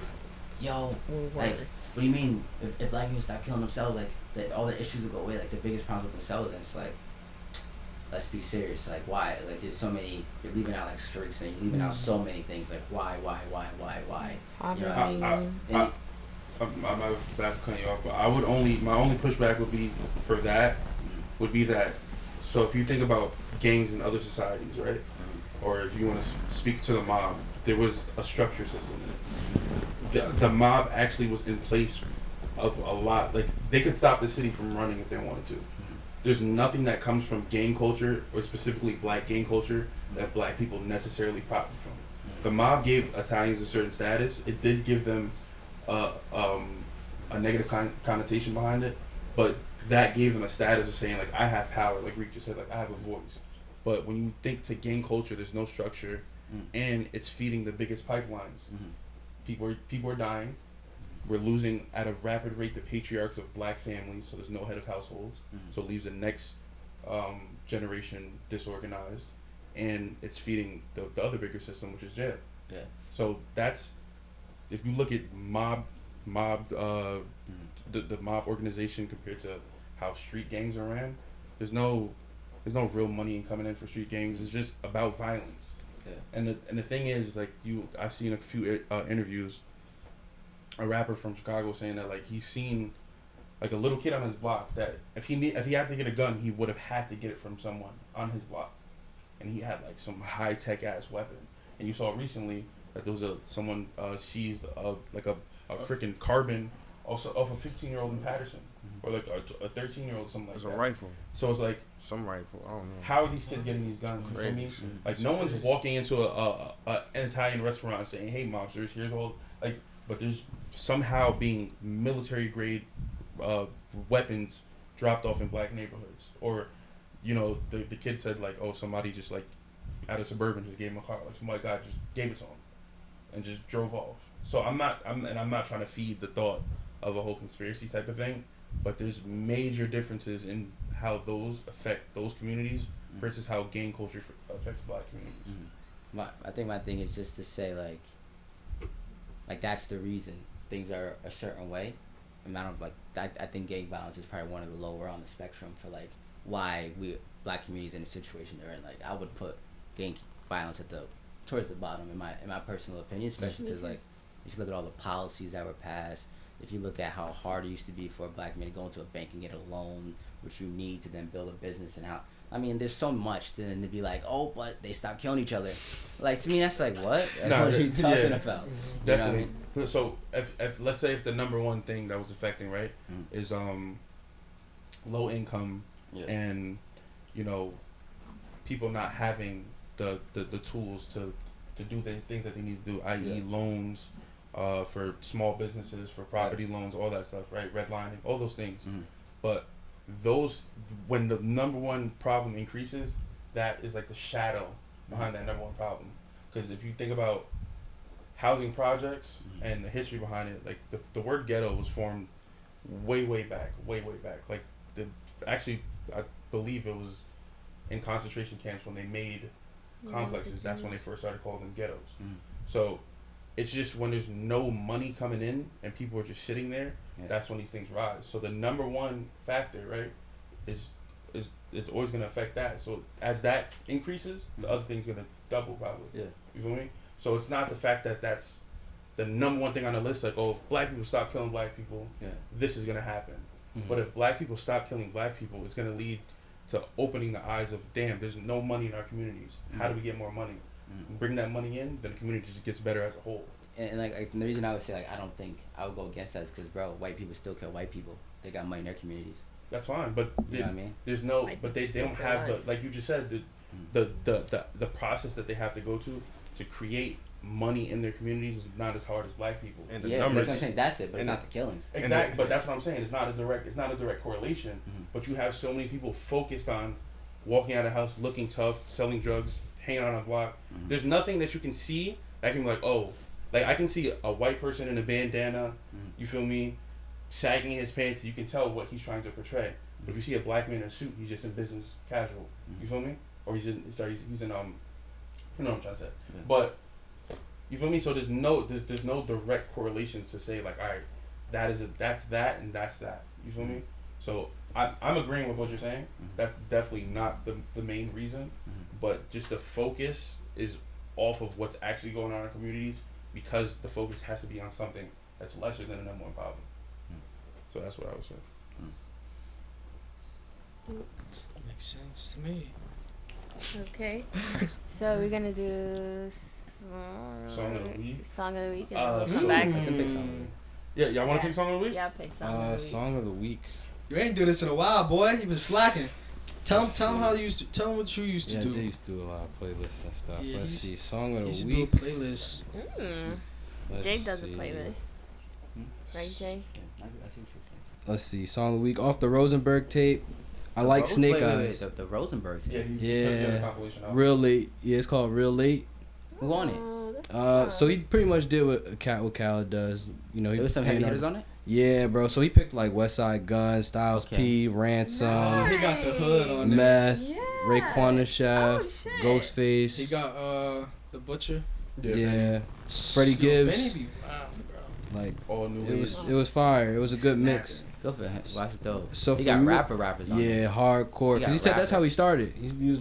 "Yo, like, what do you mean if black people stop killing themselves, like all the issues will go away? Like the biggest problem with themselves." And it's like, let's be serious. Like why? Like there's so many. You're leaving out like streaks and you're leaving out so many things. Like why? You know, I'm not back to cut you off, but my only pushback would be for that would be that. So if you think about gangs in other societies, right, or if you want to speak to the mob, there was a structure system. The mob actually was in place of a lot. Like they could stop the city from running if they wanted to. There's nothing that comes from gang culture, or specifically black gang culture, that black people necessarily profit from. The mob gave Italians a certain status. It did give them a negative connotation behind it, but that gave them a status of saying, like, I have power, like Rick just said, like, I have a voice. But when you think to gang culture, there's no structure, and it's feeding the biggest pipelines. People are dying. We're losing at a rapid rate the patriarchs of black families, so there's no head of households. So it leaves the next generation disorganized, and it's feeding the other bigger system, which is jail. Yeah. So that's, if you look at the mob organization compared to how street gangs are ran, there's no real money coming in for street gangs. It's just about violence. Yeah. And the thing is, like, I've seen a few interviews, a rapper from Chicago saying that, like, he's seen like a little kid on his block that if he had to get a gun, he would have had to get it from someone on his block, and he had like some high tech ass weapon. And you saw recently that there was someone seized a freaking carbine also off a 15-year-old in Patterson, or like a 13-year-old, something like that. It's a rifle. So it's like some rifle. I don't know. How are these kids getting these guns? You feel me? Like no one's walking into an Italian restaurant and saying, "Hey, mobsters, here's all," like. But there's somehow being military grade weapons dropped off in black neighborhoods, or you know, the kid said like, "Oh, somebody just like out of Suburban just gave him a car, like some white guy just gave it to him and just drove off." So I'm not trying to feed the thought of a whole conspiracy type of thing, but there's major differences in how those affect those communities versus how gang culture affects black communities. I think my thing is just to say like that's the reason things are a certain way. And I think gang violence is probably one of the lower on the spectrum for like why black communities in the situation they're in. Like I would put gang violence towards the bottom in my personal opinion, especially because like if you look at all the policies that were passed, if you look at how hard it used to be for a black man to go into a bank and get a loan, which you need to then build a business, and how there's so much to be like, oh, but they stopped killing each other. Like to me, that's like what? What are you talking about? Definitely. You know what I mean? So if let's say if the number one thing that was affecting is low income and you know people not having the tools to do the things that they need to do, i.e. loans for small businesses, for property loans, all that stuff, right? Redlining, all those things. But when the number one problem increases, that is like the shadow behind that number one problem. Because if you think about housing projects and the history behind it, like the word ghetto was formed way back. Like actually, I believe it was in concentration camps when they made complexes. That's when they first started calling them ghettos. So it's just when there's no money coming in and people are just sitting there, that's when these things rise. So the number one factor, right, is always going to affect that. So as that increases, the other thing's going to double probably. Yeah. You feel me? So it's not the fact that that's the number one thing on the list, like, oh, if black people stop killing black people, this is going to happen. But if black people stop killing black people, it's going to lead to opening the eyes of, damn, there's no money in our communities. How do we get more money? Bring that money in, then the community just gets better as a whole. And like the reason I would say like I don't think I would go against that is because bro, white people still kill white people. They got money in their communities. That's fine, but you know what I mean? There's no, white but they don't have the, like you just said, the process that they have to go to create money in their communities is not as hard as black people. And the Yeah, numbers. that's what I'm saying. That's it, but it's And not the killings. Exactly, but that's what I'm saying. It's not a direct correlation. Mm-hmm. But you have so many people focused on walking out of the house, looking tough, selling drugs, hanging out on the block. Mm-hmm. There's nothing that you can see that can be like, oh, like I can see a white person in a bandana. You feel me? Sagging his pants. You can tell what he's trying to portray. But if you see a black man in a suit, he's just in business casual. You feel me? Or he's in you know what I'm trying to say. Yeah. But you feel me? So there's no direct correlations to say like, all right, that's that and that's that. You feel me? So I'm agreeing with what you're saying. That's definitely not the main reason, but just the focus is off of what's actually going on in communities because the focus has to be on something that's lesser than the number one problem. So that's what I would say. Makes sense to me. Okay. So we're gonna do Song of the week. Song of the week, and then we'll come so- back. I can pick something. Yeah, y'all want to Yeah. pick song of the week? Yeah, pick song of the week. Song of the week. You ain't do this in a while, boy. You been slacking. Tell him how you used to. Tell him what you used to Yeah, do. they used to do a lot of playlists and stuff. Yeah, Let's he see. Song of You the used to week. do a playlist. Let's Jay does a see. playlist, right, Jay? Yeah, I see what you're saying. Let's see. Song of the week off the Rosenberg tape. I like Wait, Snake wait, Eyes. the Rosenbergs. Yeah, he Yeah. put together a compilation album. Real late. Yeah, it's called Real Late. Who on it? Oh, that's So fun. he pretty much did what Khaled does. You know, he There was some heavy and, hitters on it. Yeah, bro. So he picked like West Side Gun, Styles Okay. P, Ransom, Nice. He got the hood on there. Meth, Yeah. Raekwon the Chef, Oh, shit. Ghostface. He got the butcher. Yeah, Freddie Yo, Gibbs. Benny be wild, bro. Like All new it was fire. It was a good mix. Go for him. Watch it though. So he for got me- rappers on it. Yeah, hardcore. He got Cause he said that's how he rappers. started. He was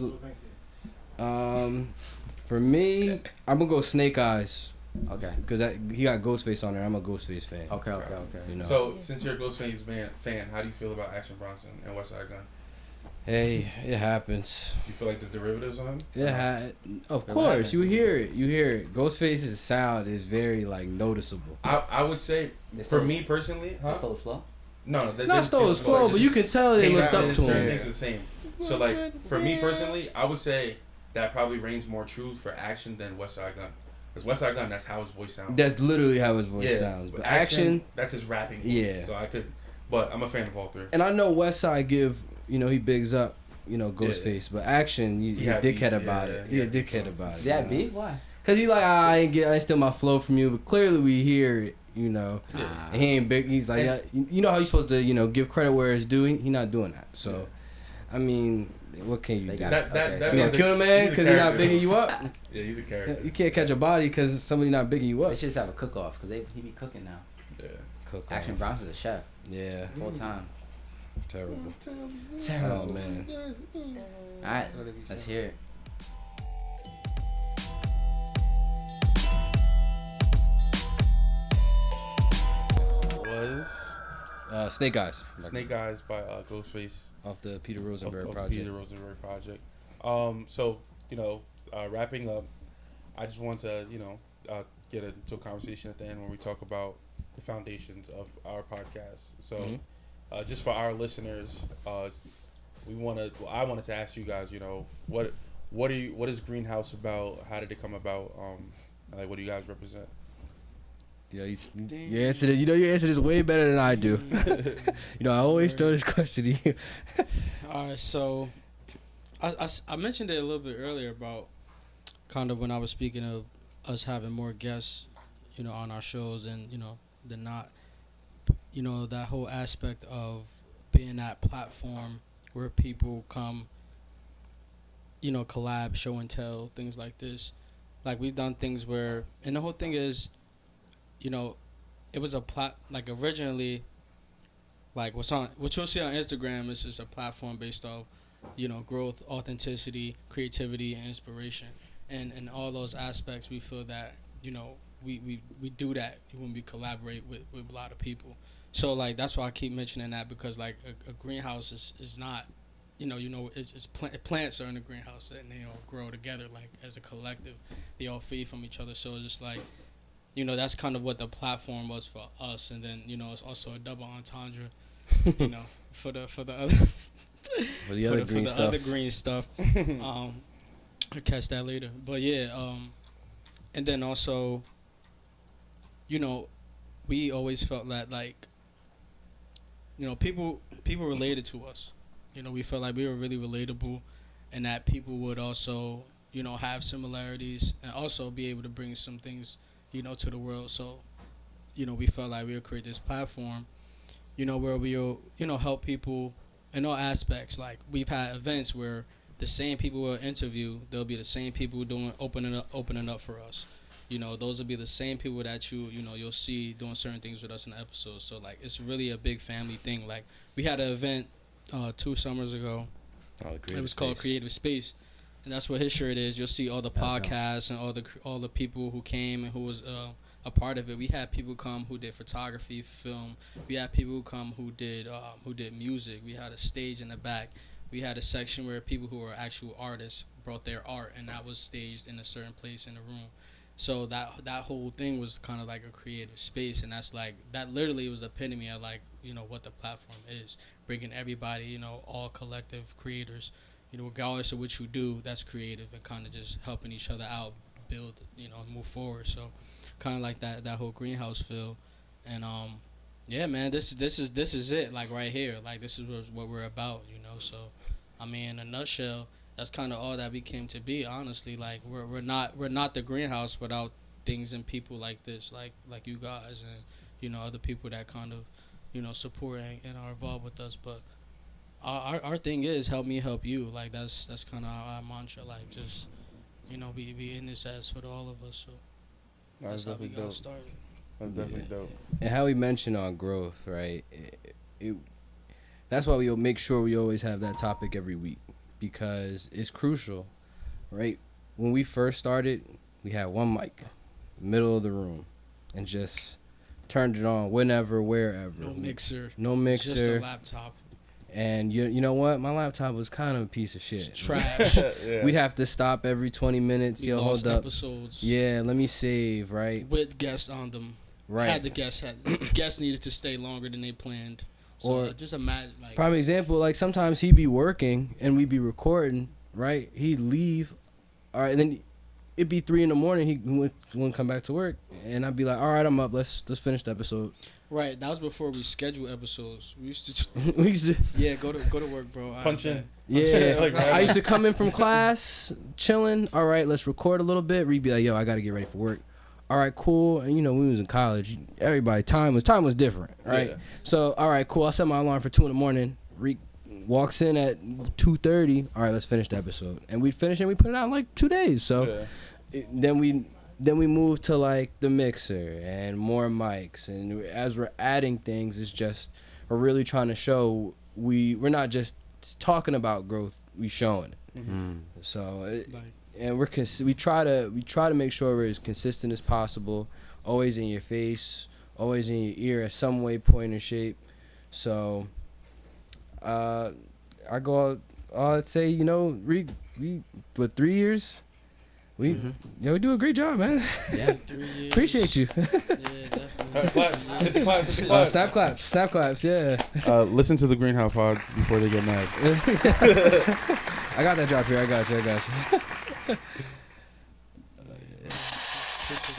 for me, I'm gonna go Snake Eyes. Okay. Cause he got Ghostface on there. I'm a Ghostface fan. Okay. You know. So since you're a Ghostface fan, how do you feel about Action Bronson and West Side Gun? Hey, it happens. You feel like the derivatives on him? Yeah, of What course. happened? You hear it. Ghostface's sound is very like noticeable. I would say for me personally, That's so slow. No, Not stole his flow, but you can tell they looked up to certain him. things are the same. So like for me personally, I would say that probably reigns more true for Action than West Side Gun. Because West Side Gun, that's how his voice sounds. That's literally how his voice sounds. But action, that's his rapping voice. Yeah. So but I'm a fan of all three. and I know West Side he bigs up, Ghostface, but action, he a had dickhead beef, about yeah, it. yeah. He a dickhead about it. Yeah, you know? beef. Why? Cause he like I ain't steal my flow from you, but clearly we hear it, Nah. And he ain't big. He's like, yeah, you know how you supposed to, give credit where it's due. He not doing that. So, I mean, what can you They do? got That Okay, that so You that gonna is kill a man he's a because he's not character. bigging you up? Yeah, he's a character. You can't catch a body because somebody not bigging you They up. should just have a cook off because he be cooking now. Yeah. Cook Action off. Bronson's a chef Yeah, full time. terrible. Terrible. Oh man. All right, let's hear it. Was Snake Eyes. Snake Eyes by Ghostface Off the Peter of Rosenberg the project. Peter Rosenberg project. So wrapping up, I just want to get into a conversation at the end when we talk about the foundations of our podcast. So Mhm. just for our listeners, I wanted to ask you guys, what is GreenHouse about? How did it come about? Like, what do you guys represent? Yeah, you answered it. You answered this way better than I do. I always throw this question to you. All right, so I mentioned it a little bit earlier about kind of when I was speaking of us having more guests, on our shows and, the not, that whole aspect of being that platform where people come, collab, show and tell, things like this. Like we've done things where, and the whole thing is, it was like originally, like what you'll see on Instagram is just a platform based off, growth, authenticity, creativity, and inspiration. And in all those aspects, we feel that, we do that when we collaborate with a lot of people. So like that's why I keep mentioning that, because like a greenhouse is not, it's plants are in a greenhouse and they all grow together like as a collective. They all feed from each other. So it's just like, that's kind of what the platform was for us. And then it's also a double entendre, for the other For the other green stuff. other green stuff. I'll catch that later. But yeah, and then also, you know, we always felt that like, you know, people related to us. You know, we felt like we were really relatable, and that people would also, you know, have similarities and also be able to bring some things, you know, to the world. So, you know, we felt like we would create this platform, you know, where we'll, you know, help people in all aspects. Like, we've had events where the same people we'll interview, they'll be the same people opening up for us. You know, those will be the same people that you know, you'll see doing certain things with us in the episode. So, like, it's really a big family thing. Like, we had an event 2 summers ago. It was called Creative Space. And that's what his shirt is. You'll see all the podcasts and all the people who came and who was a part of it. We had people come who did photography, film. We had people who come who did music. We had a stage in the back. We had a section where people who were actual artists brought their art, and that was staged in a certain place in the room. So that whole thing was kind of like a creative space, and that literally was the epitome of, like, you know, what the platform is, bringing everybody, you know, all collective creators, you know, regardless of what you do, that's creative, and kind of just helping each other out, build, you know, and move forward. So kind of like that whole greenhouse feel, and yeah, man, this is it, like, right here, like, this is what we're about, you know. So I mean, in a nutshell, that's kind of all that we came to be, honestly. Like, we're not the greenhouse without things and people like this, like you guys, and, you know, other people that kind of, you know, support and are involved with us. But our thing is help me help you. Like, that's kind of our mantra. Like, just, you know, we in this as for all of us. So That's how we definitely got dope. started. That's definitely dope. And how we mentioned on growth, right? That's why we make sure we always have that topic every week, because it's crucial, right? When we first started, we had one mic, middle of the room, and just turned it on whenever, wherever. No mixer. Just a laptop. And you know what? My laptop was kind of a piece of shit. Trash. Yeah. We'd have to stop every 20 minutes. We Yo, lost hold up. episodes. Yeah, let me save, right? With guests on them. Right. The guests needed to stay longer than they planned. So Or just imagine, like, prime example, like, sometimes he'd be working and we'd be recording, right? He'd leave, all right, and then it'd be 3 a.m. He wouldn't come back to work, and I'd be like, all right, I'm up. Let's finish the episode. right. That was before we scheduled episodes. We used to, We used to, yeah, go to work, bro. Punch in. yeah. Like, I used to come in from class, chilling. All right, let's record a little bit. We'd be like, yo, I got to get ready for work. All right, cool. And, you know, we was in college. Everybody, time was different, right? Yeah. So, all right, cool. I set my alarm for 2 a.m. Reek walks in at 2:30. All right, let's finish the episode. And we finish and we put it out in like 2 days. So then we moved to, like, the mixer and more mics. And as we're adding things, it's just we're really trying to show we're not just talking about growth, we showing it. Mm-hmm. So and we try to make sure we're as consistent as possible, always in your face, always in your ear in some way, point, or shape. So I'd say, you know, we 3 years, we do a great job, man. Yeah. 3 years. Appreciate you. Yeah, definitely. Claps. Hit the claps. Hit the claps. Snap claps, yeah. Listen to the Greenhouse pod before they get mad. I got that drop here. I got you.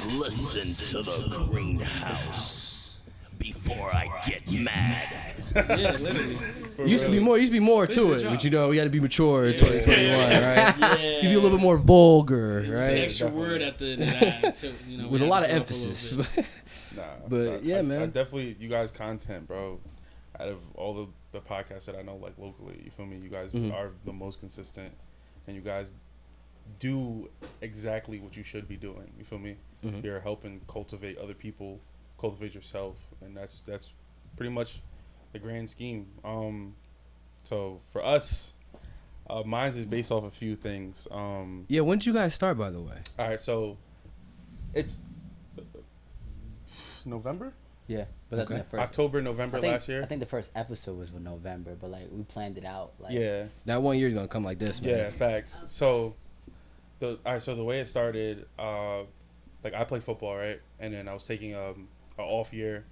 Listen to the Greenhouse before I get mad. Yeah, literally. Used to be more to it, but, you know, we had to be mature in 2021, right? Yeah. You be a little bit more vulgar, There's an right? extra word at the end of that, so, you know, With we a lot had of to go up a emphasis. little bit. But, yeah, man. I definitely, you guys' content, bro. Out of all the podcasts that I know, like, locally, you feel me? You guys are the most consistent, and you guys do exactly what you should be doing. You feel me? You're helping cultivate other people, cultivate yourself, and that's pretty much the grand scheme. So for us, mine's is based off a few things. Yeah, when did you guys start, by the way? All right, so it's November, Yeah, but that's Okay. my first. October, November last year. I think the first episode was in November, but like we planned it out. Like, Yeah. That 1 year is gonna come like this, man. Yeah, facts. So the way it started, like, I play football, right? And then I was taking a off year.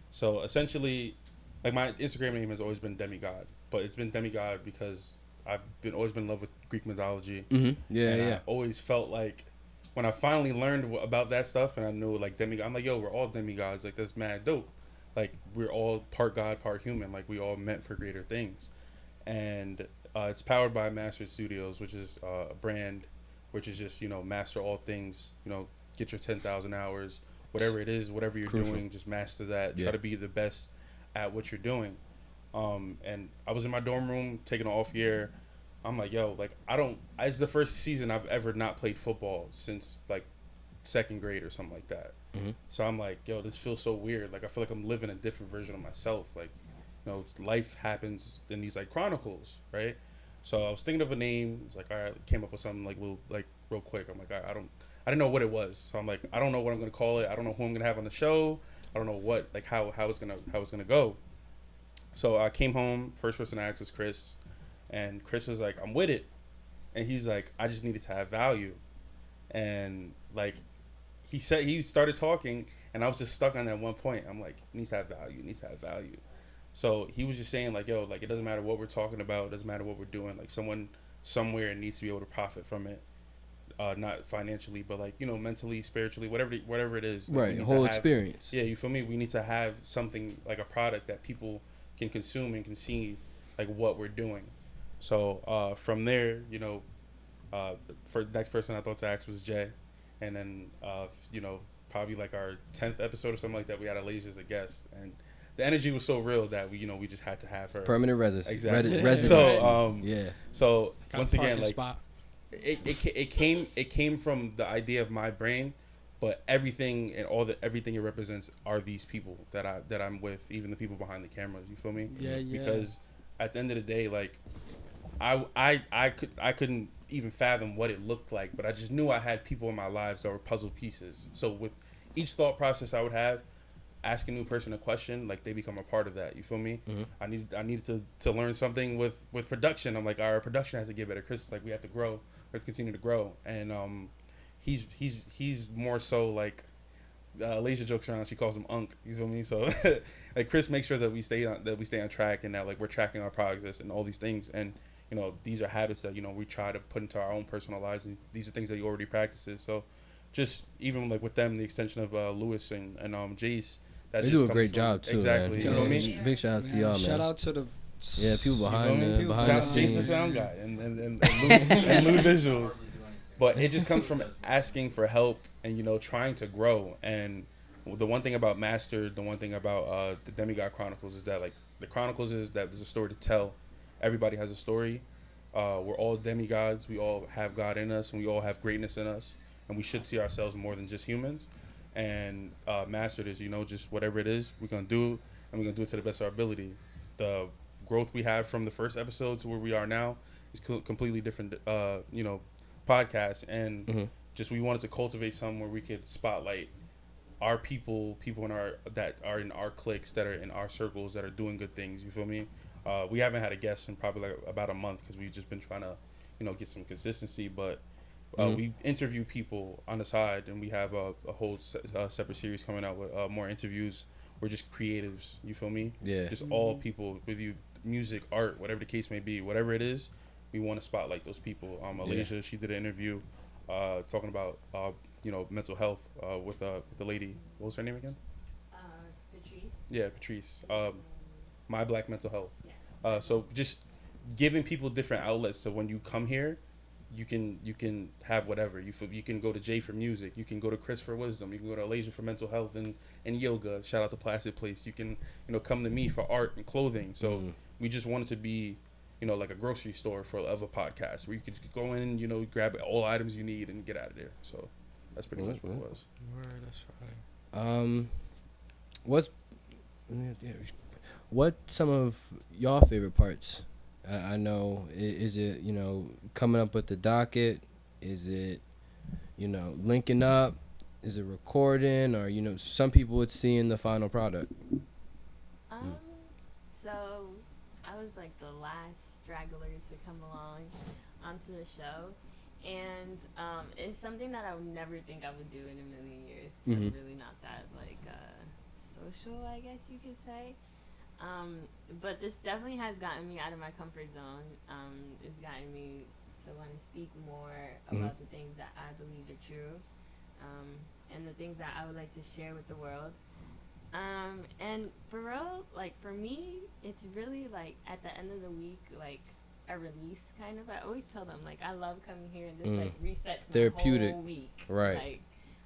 So essentially, like, my Instagram name has always been DemiGod, but it's been DemiGod because I've always been in love with Greek mythology. Yeah, and yeah. I always felt like when I finally learned about that stuff and I knew like demigod, I'm like, yo, we're all demigods. Like that's mad dope. Like we're all part God, part human. Like we all meant for greater things. And it's powered by Master Studios, which is a brand, which is just master all things. Get your 10,000 hours, whatever it is, whatever you're doing, just master that. Try to be the best at what you're doing. And I was in my dorm room taking an off year. I'm like, yo, like it's the first season I've ever not played football since like second grade or something like that. So I'm like, yo, this feels so weird. Like I feel like I'm living a different version of myself. Like, life happens in these like chronicles, right? So I was thinking of a name. It's like, all right, came up with something like real quick. I'm like, I didn't know what it was. So I'm like, I don't know what I'm gonna call it. I don't know who I'm gonna have on the show. I don't know what how it's gonna go. So I came home. First person I asked was Chris, and Chris was like, I'm with it, and he's like, I just needed to have value, and like he started talking, and I was just stuck on that one point. I'm like, it needs to have value. It needs to have value. So he was just saying like, yo, like it doesn't matter what we're talking about. It doesn't matter what we're doing. Like someone somewhere needs to be able to profit from it. Not financially, but like, mentally, spiritually, whatever it is. Like, right. Whole experience. Yeah. You feel me? We need to have something like a product that people can consume and can see like what we're doing. So from there, for the next person I thought to ask was Jay. And then, probably like our 10th episode or something like that, we had Alasia as a guest. And the energy was so real that we just had to have her. Permanent residence. Exactly. Residency. So Got once again, like spot. it came from the idea of my brain, but everything and everything it represents are these people that I'm with, even the people behind the cameras. You feel me? Yeah. Because at the end of the day, like I couldn't even fathom what it looked like, but I just knew I had people in my lives that were puzzle pieces. So with each thought process I would have, ask a new person a question, like they become a part of that. You feel me? I needed to learn something with production. I'm like, our production has to get better. Chris is like, we have to grow. We have to continue to grow. And he's more so like Alasia jokes around. She calls him Unk. You feel me? So like Chris makes sure that we stay on track and that like we're tracking our progress and all these things. And these are habits that we try to put into our own personal lives. And these are things that he already practices. So just even like with them, the extension of Lewis and Jace. They do a great job too. Exactly. Man. You know what I mean? Big shout out to y'all, man. Shout out to the people behind the Shout scenes. Jace the sound guy and Lou visuals. But it just comes from asking for help and trying to grow. And the one thing about Master, the one thing about the DemiGod Chronicles is that like the Chronicles is that there's a story to tell. Everybody has a story. We're all demigods. We all have God in us, and we all have greatness in us, and we should see ourselves more than just humans. And Mastered is, just whatever it is, we're gonna do, and we're gonna do it to the best of our ability. The growth we have from the first episode to where we are now is completely different, podcast, and just we wanted to cultivate something where we could spotlight our people that are in our cliques, that are in our circles, that are doing good things. You feel me? We haven't had a guest in probably like about a month because we've just been trying to, get some consistency. But we interview people on the side, and we have a whole separate series coming out with more interviews. We're just creatives. You feel me? Yeah. Just all people with you, music, art, whatever the case may be, whatever it is, we want to spotlight those people. Alasia, she did an interview talking about mental health with the lady. What was her name again? Patrice. Yeah, Patrice. My Black Mental Health. So just giving people different outlets, so when you come here, you can have whatever. You can go to Jay for music. You can go to Chris for wisdom. You can go to Alasia for mental health and yoga. Shout out to Plastic Place. You can come to me for art and clothing. So we just wanted to be like a grocery store of a podcast where you could just go in, grab all items you need and get out of there. So that's pretty much what it was. Word, that's right. What some of y'all favorite parts? I know, is it, coming up with the docket? Is it, linking up? Is it recording? Or, some people would see in the final product? So I was like the last straggler to come along onto the show. And it's something that I would never think I would do in a million years. It's really not that, social, I guess you could say. But this definitely has gotten me out of my comfort zone. It's gotten me to want to speak more about the things that I believe are true, and the things that I would like to share with the world. And for real, like for me, it's really like at the end of the week, like a release kind of. I always tell them like I love coming here and this like resets my Therapeutic. whole week. Right. Like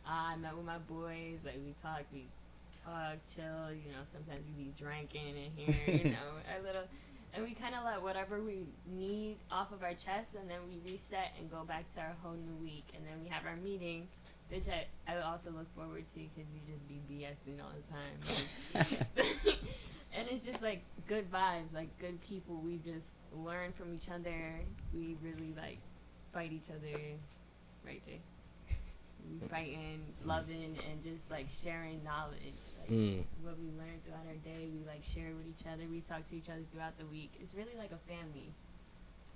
I met with my boys, like we talk, chill. You know, sometimes we be drinking in here. You know, and we kind of let whatever we need off of our chest, and then we reset and go back to our whole new week, and then we have our meeting. Which I also look forward to because we just be BSing all the time. Like, and it's just like good vibes, like good people. We just learn from each other. We really like fight each other right there. We fighting, loving, and just like sharing knowledge. Like what we learned throughout our day, we like share with each other. We talk to each other throughout the week. It's really like a family.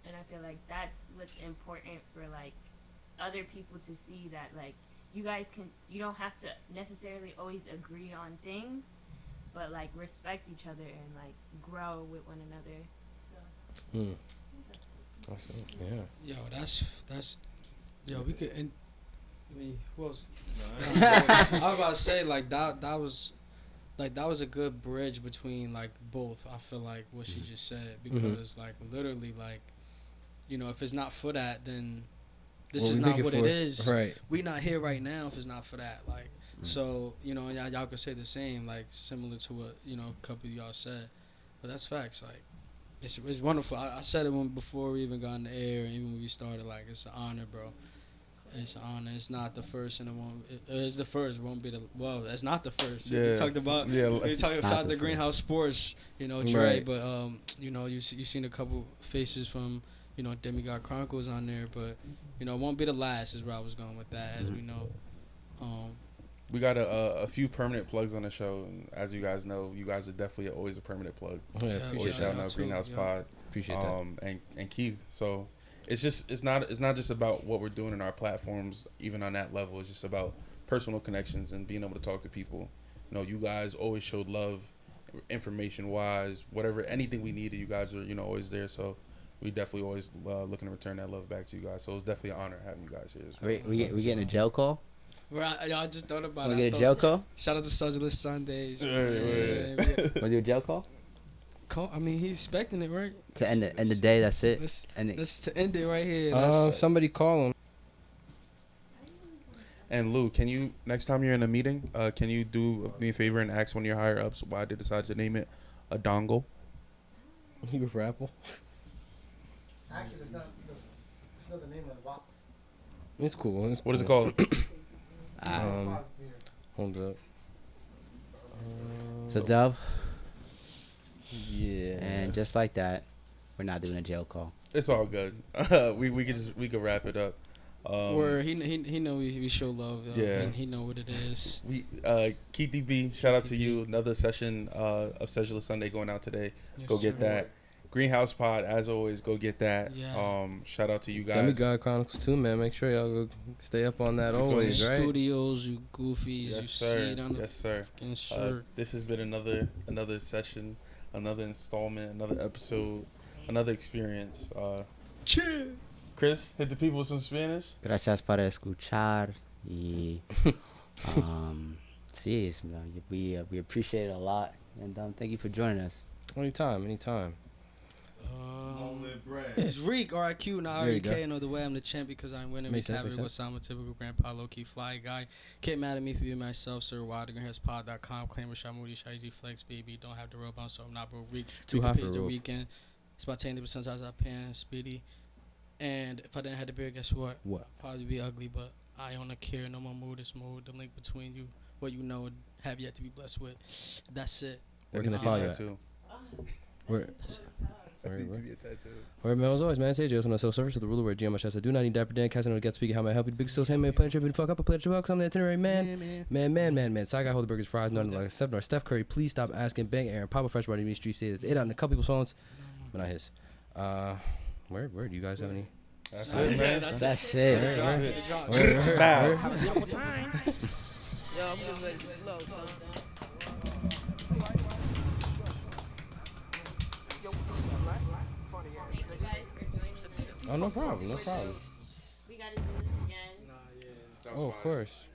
And I feel like that's what's important for like other people to see, that like you don't have to necessarily always agree on things, but like respect each other and like grow with one another. So Yo, we could. I mean, who else? I was about to say like that was a good bridge between like both. I feel like what she just said, because like literally like, you know, if it's not for that, then this is not what it is. Right. We not here right now if it's not for that. Like, so, you know, y'all could say the same, like similar to what, you know, a couple of y'all said. But that's facts. Like, it's wonderful. I said it before we even got on the air, and even when we started, like, it's an honor, bro. It's an honor. It's not the first, and it won't. It's the first. It won't be the. Well, it's not the first. Yeah. We talked about. Yeah. We talked about the GreenHouse Sports. You know, Trey. Right. But you know, you seen a couple faces from, you know, DemiGod Chronicles on there, but you know, it won't be the last. Is where I was going with that, as we know. We got a few permanent plugs on the show, and as you guys know, you guys are definitely always a permanent plug. Yeah, Yeah, Always shout shouting out out to GreenHouse you. Pod. appreciate that. And Keith. So it's not just about what we're doing in our platforms, even on that level. It's just about personal connections and being able to talk to people. You know, you guys always showed love, information wise, whatever, anything we needed, you guys are, you know, always there. So we definitely always looking to return that love back to you guys. So it's definitely an honor having you guys here as well. We getting a jail call? Right, y'all just thought about Want it. to get a jail call? Shout out to Sudgerless Sundays. Right. Want to do a jail call? I mean, he's expecting it, right? To end the day, that's it. Let's to end it right here. Somebody call him. And Lou, can you, next time you're in a meeting, can you do me a favor and ask one of your higher ups why they decided to name it a dongle? You for Apple? Actually, it's not the name of the box. It's cool. What is it called? Hold up. So Dub, Yeah. and just like that, we're not doing a jail call. It's all good. we could wrap it up. Where he know we show love. Yeah. He know what it is. We Keith DB, shout out to you. Another session of Sessionless Sunday going out today. Yes, Go get sir. that. Greenhouse Pod, as always, go get that. Yeah. Shout out to you guys. DemiGod Chronicles too, man. Make sure y'all go stay up on that always, right? Studios, you goofies, you Yes, see sir. it on the Yes, sir. fucking shirt. This has been another session, another installment, another episode, another experience. Chris, hit the people with some Spanish. Gracias para escuchar y sí, we appreciate it a lot, and thank you for joining us. Anytime. It's Reek, RIQ, not There you go. REK, and the way I'm the champ because I'm winning. Makes Make sense, happy makes what's I'm a typical grandpa, low key fly guy. Get mad at me for being myself, sir. WildGreenHousePod.com. Claim Rashad Moody, Shizzy Flex, baby. Don't have the robe on, so I'm not broke. Reek. Too hot for Pays a the robe. weekend. Spontaneous times I pan, speedy. And if I didn't have the beard, guess what? What? I'd probably be ugly, but I don't care. No more mood. It's mood. The link between you, what you know, and have yet to be blessed with. That's it. Where can they follow you at? Where? Alright, man, as always, man, say Joseph on the self-service of the ruler where GM my chest. I do not need Dapper Dan, casting on the get speaking. How may I help you? Big Stills, handmade, plan trip, and fuck up. I play trip out because I'm the itinerary man. Man. Side guy, hold the burgers, fries, nothing like a 7 or Steph Curry. Please stop asking. Bang, Aaron, Papa Fresh, Body, Street States. 8 out in a couple people's phones, but not his. Where do you guys have any? That's it, man. That's it. Word. Bow. Have a beautiful time. Yo, I'm getting ready to blow, son. Oh, no problem. No problem. We gotta do this again. That was Oh, of fine. course.